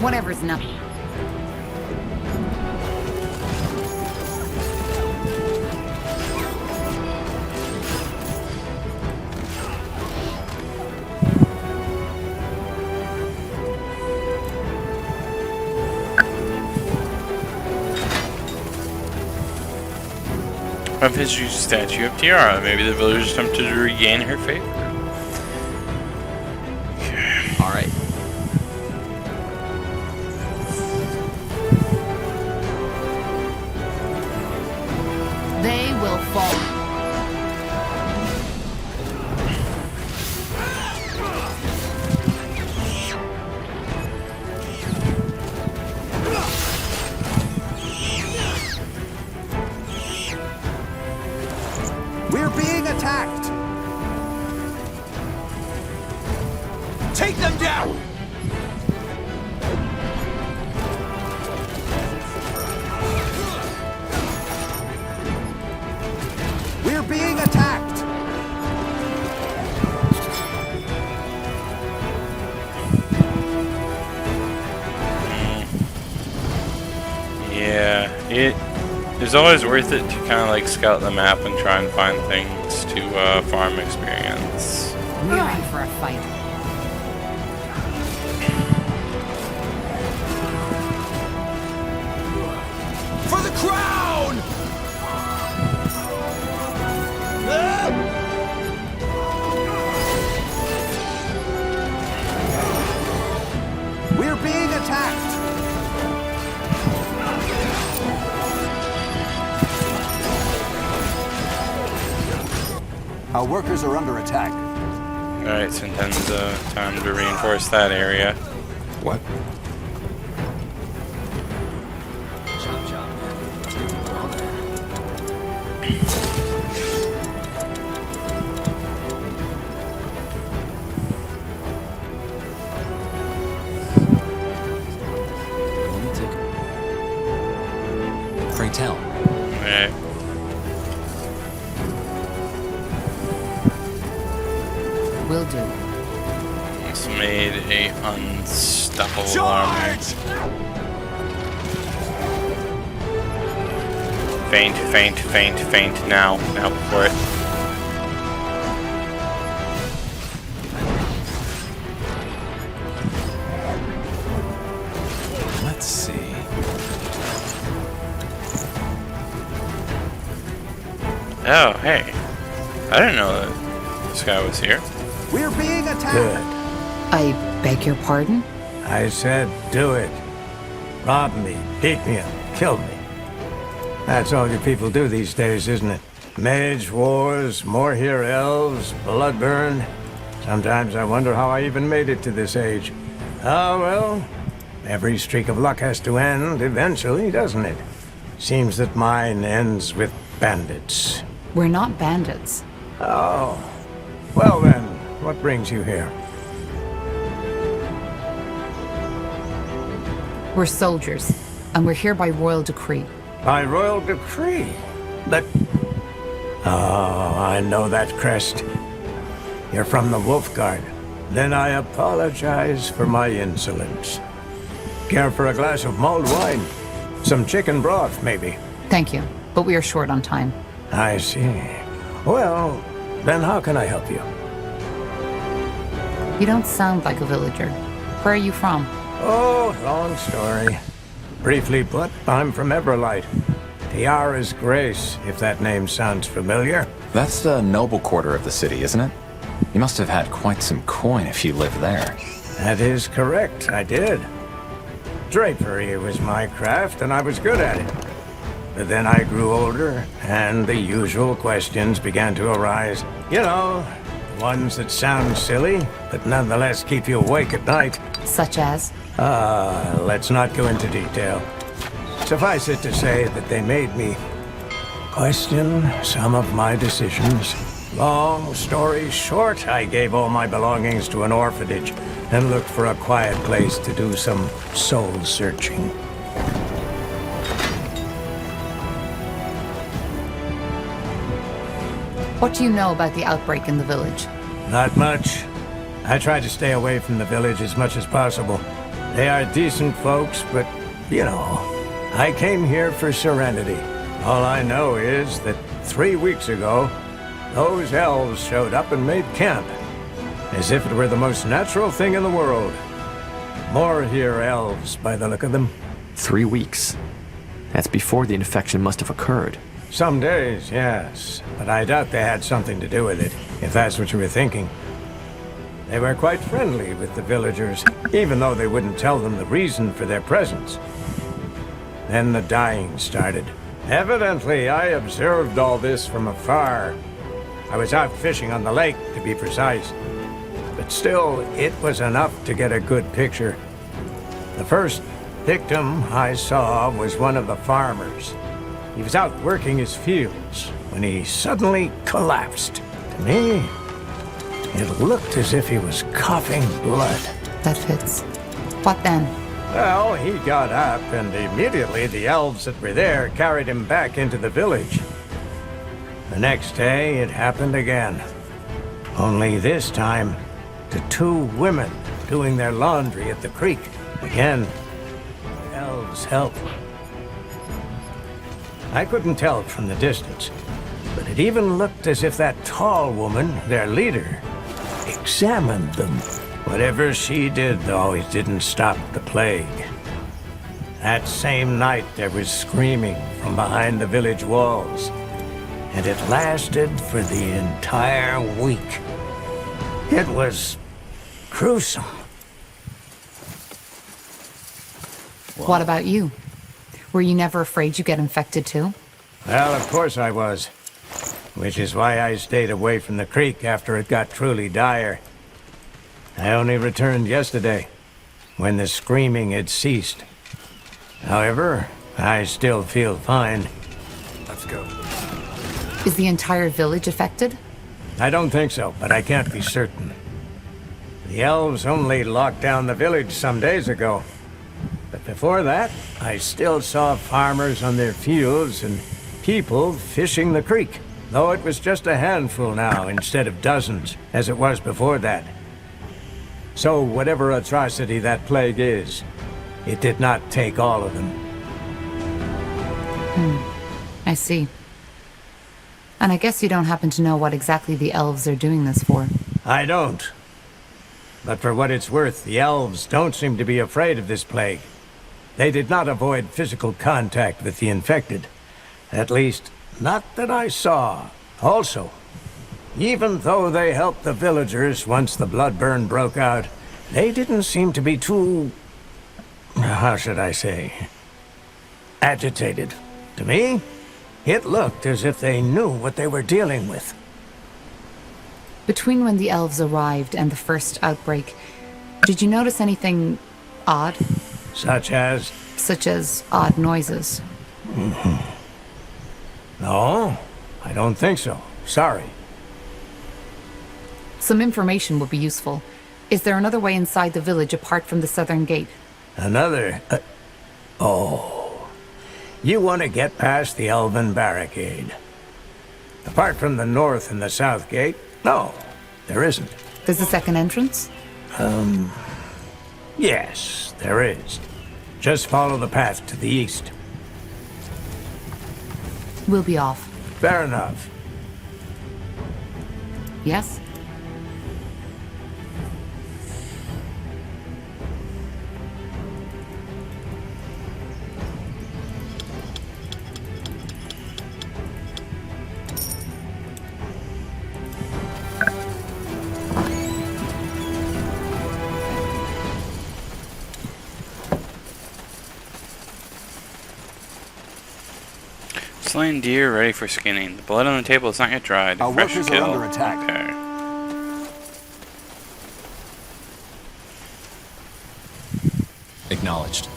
Whatever's not. Of his statue of Tiara. Maybe the villagers attempted to regain her favor. Alright. They will fall. We're being attacked! Take them down! We're being attacked! Yeah, it's always worth it to kind of like scout the map and try and find things to farm experience. We're in for a fight. For the crown! We're being attacked! Our workers are under attack. Alright, so intends time to reinforce that area. What? Pray tell. Alright. Will do. It's made a unstoppable army. Faint, faint, faint, faint. Now for it. Let's see. Oh, hey. I didn't know that this guy was here. We're being attacked! Good. I beg your pardon? I said do it. Rob me, beat me, and kill me. That's all you people do these days, isn't it? Mage wars, more here elves, blood burn. Sometimes I wonder how I even made it to this age. Oh well, every streak of luck has to end eventually, doesn't it? Seems that mine ends with bandits. We're not bandits. Oh. Well then, what brings you here? We're soldiers, and we're here by royal decree. By royal decree? But... Oh, I know that crest. You're from the Wolf Guard. Then I apologize for my insolence. Care for a glass of mulled wine? Some chicken broth, maybe? Thank you, but we are short on time. I see. Well, then how can I help you? You don't sound like a villager. Where are you from? Oh, long story. Briefly put, I'm from Everlight. Tiara's Grace, if that name sounds familiar. That's the noble quarter of the city, isn't it? You must have had quite some coin if you lived there. That is correct, I did. Drapery was my craft, and I was good at it. But then I grew older, and the usual questions began to arise. You know, Ones that sound silly, but nonetheless keep you awake at night. Such as? Let's not go into detail. Suffice it to say that they made me question some of my decisions. Long story short, I gave all my belongings to an orphanage and looked for a quiet place to do some soul searching. What do you know about the outbreak in the village? Not much. I tried to stay away from the village as much as possible. They are decent folks, but, you know, I came here for serenity. All I know is that 3 weeks ago, those elves showed up and made camp, as if it were the most natural thing in the world. More here elves, by the look of them. 3 weeks. That's before the infection must have occurred. Some days, yes, but I doubt they had something to do with it, if that's what you were thinking. They were quite friendly with the villagers, even though they wouldn't tell them the reason for their presence. Then the dying started. Evidently, I observed all this from afar. I was out fishing on the lake, to be precise. But still, it was enough to get a good picture. The first victim I saw was one of the farmers. He was out working his fields when he suddenly collapsed. To me, it looked as if he was coughing blood. That fits. What then? Well, he got up, and immediately the elves that were there carried him back into the village. The next day, it happened again. Only this time, to 2 women doing their laundry at the creek. Again, the elves helped. I couldn't tell from the distance, but it even looked as if that tall woman, their leader, examined them. Whatever she did, though, it didn't stop the plague. That same night, there was screaming from behind the village walls, and it lasted for the entire week. It was gruesome. What about you? Were you never afraid you'd get infected too? Well, of course I was. Which is why I stayed away from the creek after it got truly dire. I only returned yesterday, when the screaming had ceased. However, I still feel fine. Let's go. Is the entire village affected? I don't think so, but I can't be certain. The elves only locked down the village some days ago. But before that, I still saw farmers on their fields and people fishing the creek. Though it was just a handful now, instead of dozens, as it was before that. So whatever atrocity that plague is, it did not take all of them. I see. And I guess you don't happen to know what exactly the elves are doing this for. I don't. But for what it's worth, the elves don't seem to be afraid of this plague. They did not avoid physical contact with the infected. At least, not that I saw. Also, even though they helped the villagers once the bloodburn broke out, they didn't seem to be too... how should I say? Agitated. To me, it looked as if they knew what they were dealing with. Between when the elves arrived and the first outbreak, did you notice anything odd? Such as? Such as odd noises. No, I don't think so. Sorry. Some information would be useful. Is there another way inside the village apart from the southern gate? Another? Oh. You want to get past the elven barricade. Apart from the north and the south gate, no, there isn't. There's a second entrance? Yes, there is. Just follow the path to the east. We'll be off. Fair enough. Yes? Slain deer ready for skinning. The blood on the table is not yet dried. Our Fresh workers kill. are under attack. Okay. Acknowledged.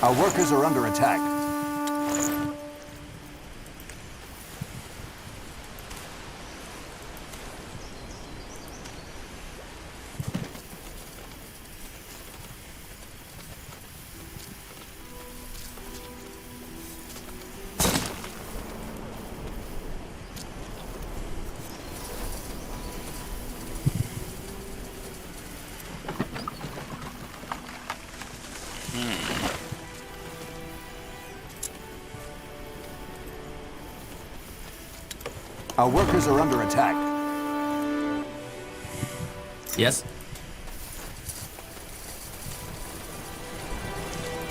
Our workers are under attack. Our workers are under attack. Yes?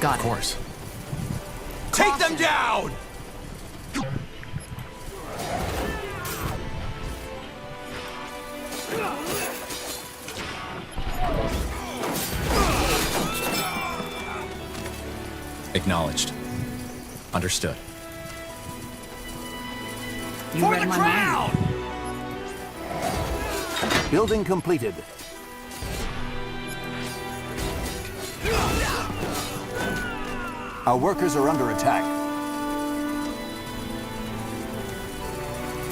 Got it. Of course. Take them down! Acknowledged. Understood. You For read the my crown! Building completed. Our workers are under attack.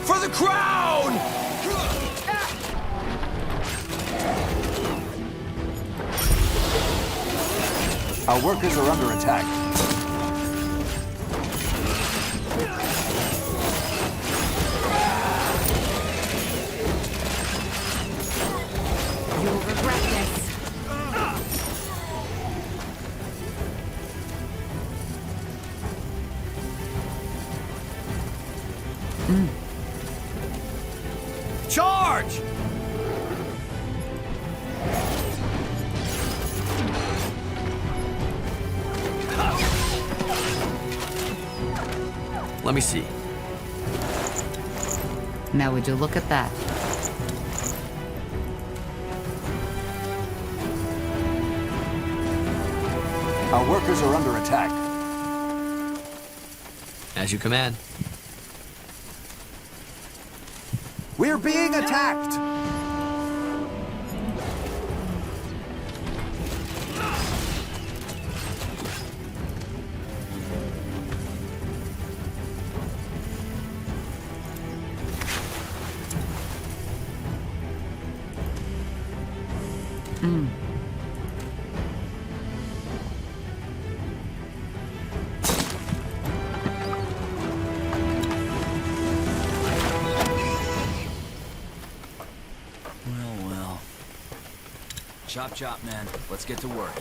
For the crown! Our workers are under attack. You'll regret this. Charge! Let me see. Now would you look at that? Our workers are under attack. As you command. We're being attacked! Well. Chop chop, man. Let's get to work.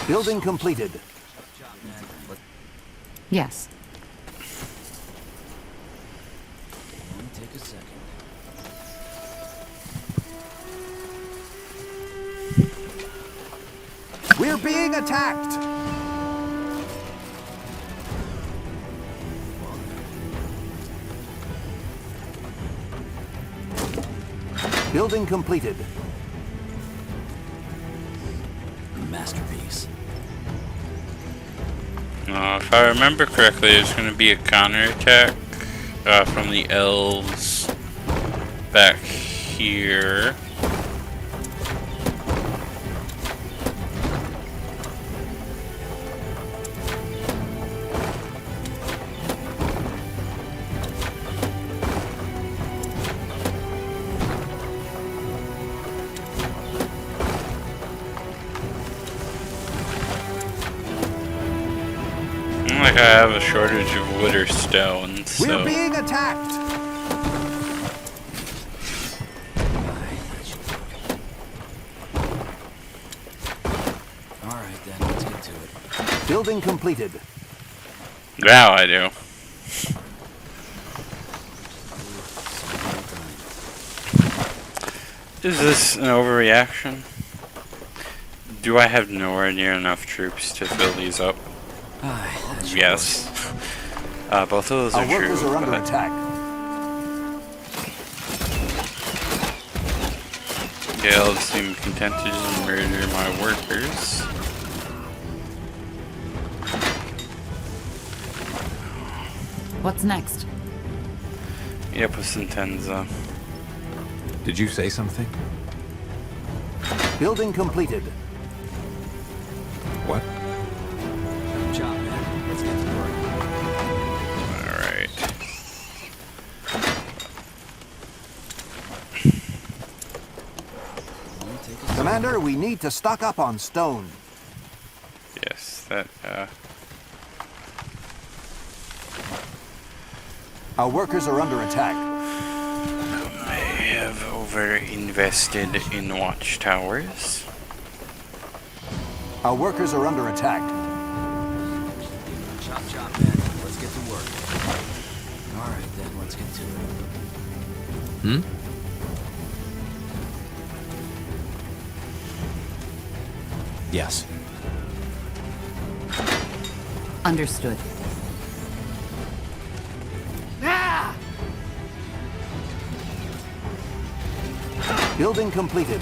Building completed. Chop, man. Yes. Only take a second. We're being attacked! Building completed. Masterpiece. If I remember correctly, there's going to be a counterattack from the elves back here. Like I have a shortage of wood or stone, so... We're being attacked! Building completed. Now I do. Is this an overreaction? Do I have nowhere near enough troops to fill these up? Yes. Both of those are Our workers true. are under but attack. the elves seem content to just murder my workers. What's next? Yep, with Sentenza. Did you say something? Building completed. What? Good job, man. Let's get to work. Alright. Commander, we need to stock up on stone. Yes, that, Our workers are under attack. I have over-invested in watchtowers. Our workers are under attack. Chop, chop, man. Let's get to work. All right, then. Let's get to it. Yes. Understood. Building completed.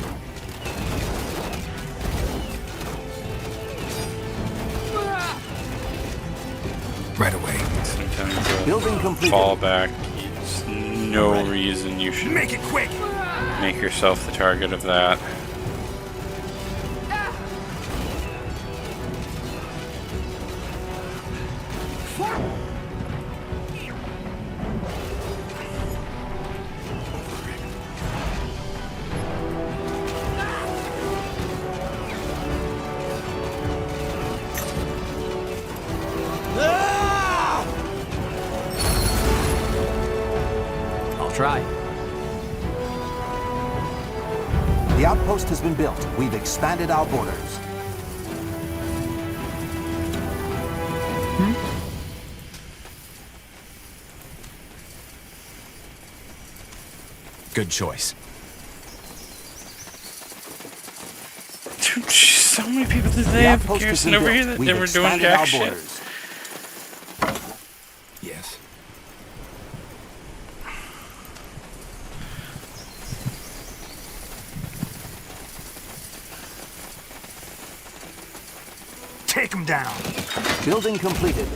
Right away. Sentenza. Building completed. Fall back. There's no reason you should Make it quick! make yourself the target of that. I'll try. The outpost has been built. We've expanded our borders. Good choice. Dude, so many people did The they have outpost has garrison been over built. here that We've they were doing expanded jack our shit? borders. Yes. Take him down! Building completed.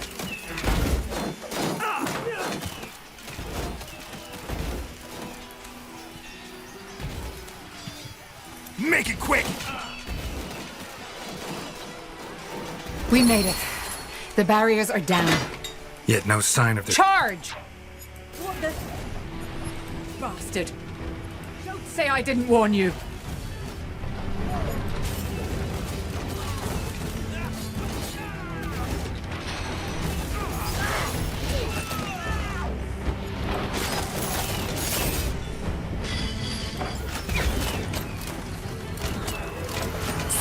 Make it quick! We made it. The barriers are down. Yet no sign of the... Charge! What the... Bastard. Don't say I didn't warn you.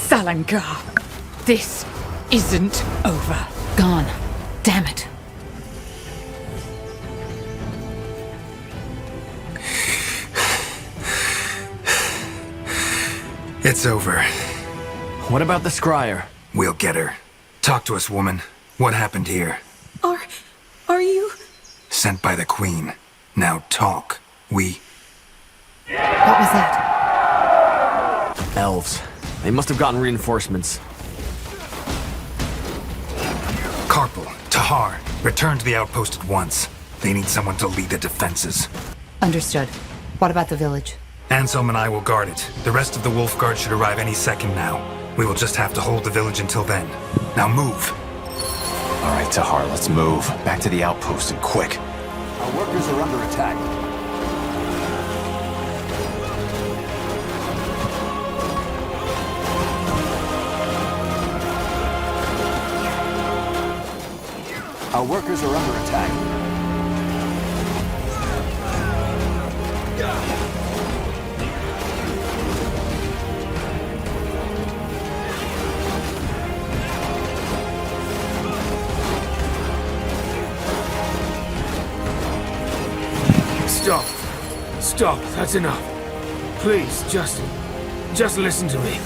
Salangar, this isn't over. Gone. Damn it. It's over. What about the scryer? We'll get her. Talk to us, woman. What happened here? Are you... Sent by the Queen. Now talk. We... What was that? Elves. They must have gotten reinforcements. Karpal, Tahar, return to the outpost at once. They need someone to lead the defenses. Understood. What about the village? Anselm and I will guard it. The rest of the Wolf Guard should arrive any second now. We will just have to hold the village until then. Now move. All right, Tahar, let's move. Back to the outpost and quick. Our workers are under attack. Our workers are under attack. Stop. Stop. That's enough. Please, just listen to me.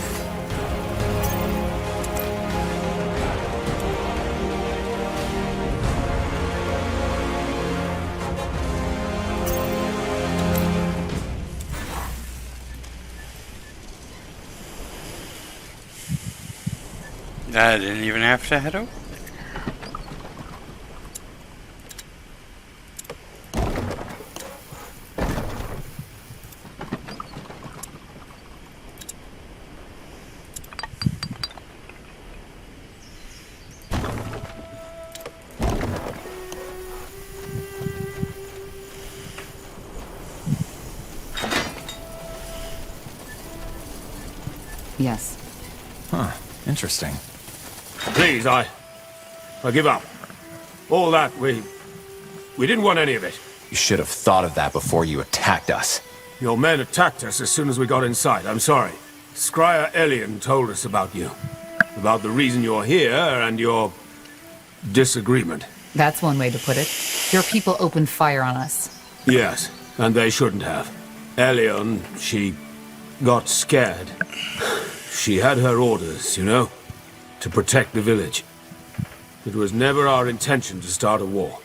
I didn't even have to head over. Yes. Huh. Interesting. Please, I give up. All that, we didn't want any of it. You should have thought of that before you attacked us. Your men attacked us as soon as we got inside. I'm sorry. Scryer Lianon told us about you. About the reason you're here and your disagreement. That's one way to put it. Your people opened fire on us. Yes, and they shouldn't have. Lianon, she got scared. She had her orders, you know, to protect the village. It was never our intention to start a war.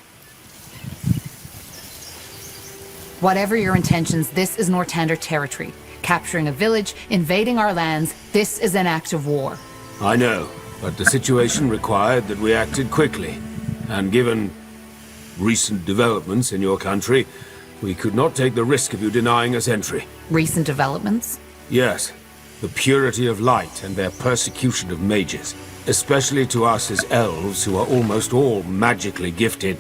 Whatever your intentions, this is Northander territory. Capturing a village, invading our lands, this is an act of war. I know, but the situation required that we acted quickly. And given recent developments in your country, we could not take the risk of you denying us entry. Recent developments? Yes. The purity of light and their persecution of mages. Especially to us as elves, who are almost all magically gifted.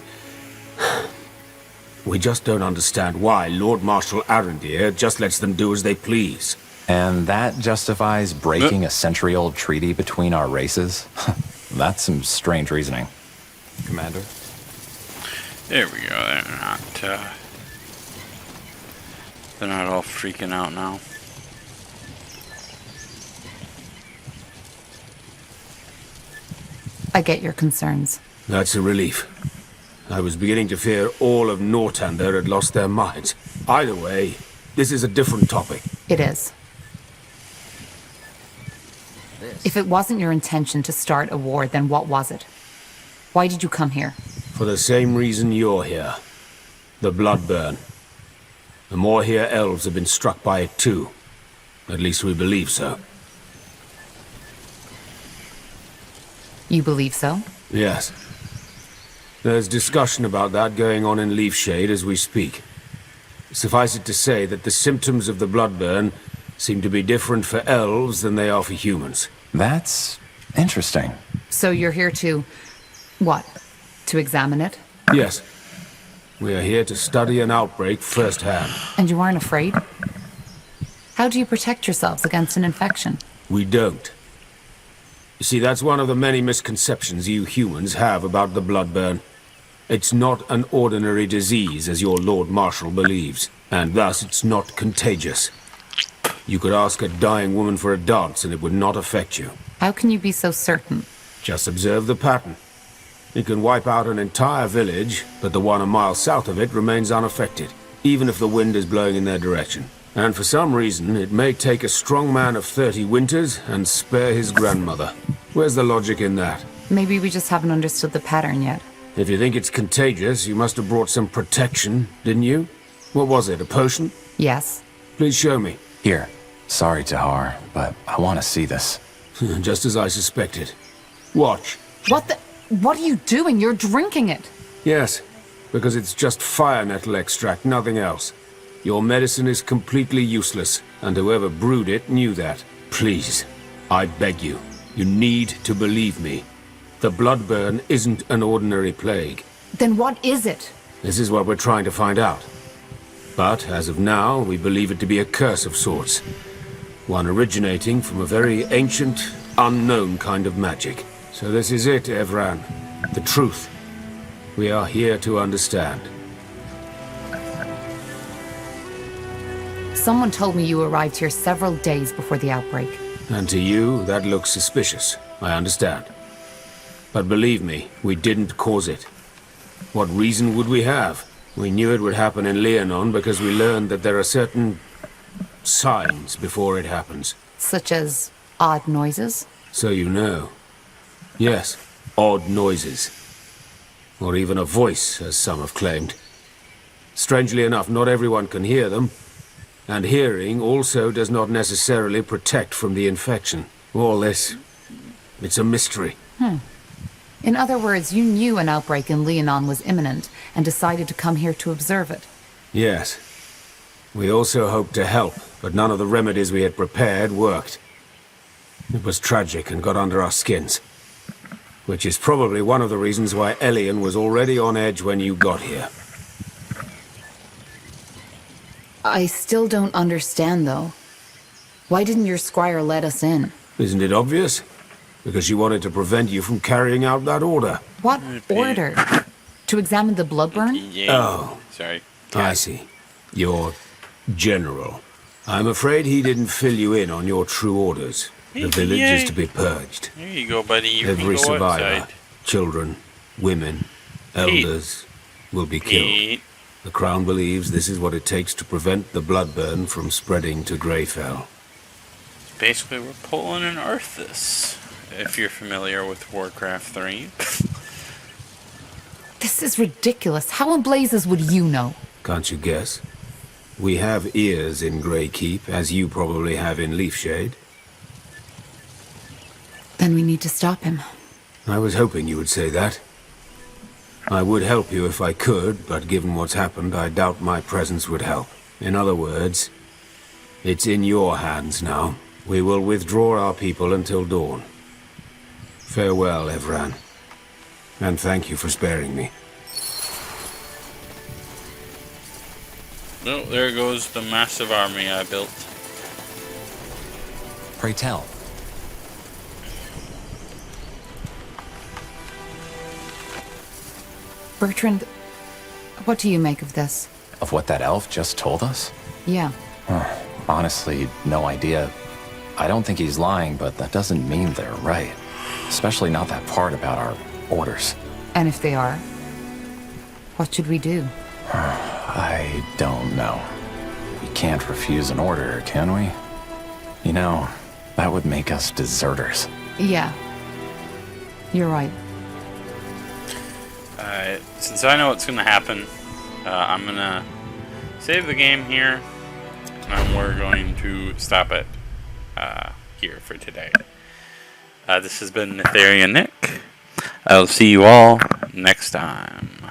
We just don't understand why Lord Marshal Arendir just lets them do as they please. And that justifies breaking a century-old treaty between our races? That's some strange reasoning. Commander? There we go. They're not all freaking out now. I get your concerns. That's a relief. I was beginning to fear all of Northander had lost their minds. Either way, this is a different topic. It is. If it wasn't your intention to start a war, then what was it? Why did you come here? For the same reason you're here. The Bloodburn. The more here elves have been struck by it too. At least we believe so. You believe so? Yes. There's discussion about that going on in Leafshade as we speak. Suffice it to say that the symptoms of the Bloodburn seem to be different for elves than they are for humans. That's interesting. So you're here to... what? To examine it? Yes. We are here to study an outbreak firsthand. And you aren't afraid? How do you protect yourselves against an infection? We don't. You see, that's one of the many misconceptions you humans have about the Bloodburn. It's not an ordinary disease, as your Lord Marshal believes, and thus it's not contagious. You could ask a dying woman for a dance and it would not affect you. How can you be so certain? Just observe the pattern. It can wipe out an entire village, but the one a mile south of it remains unaffected, even if the wind is blowing in their direction. And for some reason, it may take a strong man of 30 winters and spare his grandmother. Where's the logic in that? Maybe we just haven't understood the pattern yet. If you think it's contagious, you must have brought some protection, didn't you? What was it, a potion? Yes. Please show me. Here. Sorry, Tahar, but I want to see this. Just as I suspected. Watch. What the... What are you doing? You're drinking it. Yes, because it's just fire nettle extract, nothing else. Your medicine is completely useless, and whoever brewed it knew that. Please, I beg you, you need to believe me. The Bloodburn isn't an ordinary plague. Then what is it? This is what we're trying to find out. But, as of now, we believe it to be a curse of sorts. One originating from a very ancient, unknown kind of magic. So this is it, Evran. The truth. We are here to understand. Someone told me you arrived here several days before the outbreak. And to you, that looks suspicious. I understand. But believe me, we didn't cause it. What reason would we have? We knew it would happen in Lianon because we learned that there are certain signs before it happens. Such as odd noises? So you know. Yes, odd noises. Or even a voice, as some have claimed. Strangely enough, not everyone can hear them. And hearing also does not necessarily protect from the infection. All this, it's a mystery. In other words, you knew an outbreak in Lianon was imminent and decided to come here to observe it. Yes. We also hoped to help, but none of the remedies we had prepared worked. It was tragic and got under our skins. Which is probably one of the reasons why Elion was already on edge when you got here. I still don't understand, though. Why didn't your squire let us in? Isn't it obvious? Because she wanted to prevent you from carrying out that order. What order? To examine the bloodburn? Oh. Sorry. I see. Your general. I'm afraid he didn't fill you in on your true orders. The village is to be purged. There you go, buddy. You Every can go survivor, outside. children, women, elders, will be killed. The Crown believes this is what it takes to prevent the bloodburn from spreading to Greyfell. Basically, we're pulling an Arthas, if you're familiar with Warcraft 3. This is ridiculous. How in blazes would you know? Can't you guess? We have ears in Greykeep, as you probably have in Leafshade. Then we need to stop him. I was hoping you would say that. I would help you if I could, but given what's happened, I doubt my presence would help. In other words, it's in your hands now. We will withdraw our people until dawn. Farewell, Evran. And thank you for sparing me. Oh, there goes the massive army I built. Pray tell. Bertrand, what do you make of this? Of what that elf just told us? Yeah. Honestly, no idea. I don't think he's lying, but that doesn't mean they're right. Especially not that part about our orders. And if they are, what should we do? I don't know. We can't refuse an order, can we? You know, that would make us deserters. Yeah. You're right. Since I know what's going to happen, I'm going to save the game here, and we're going to stop it here for today. This has been Netherian Nick. I'll see you all next time.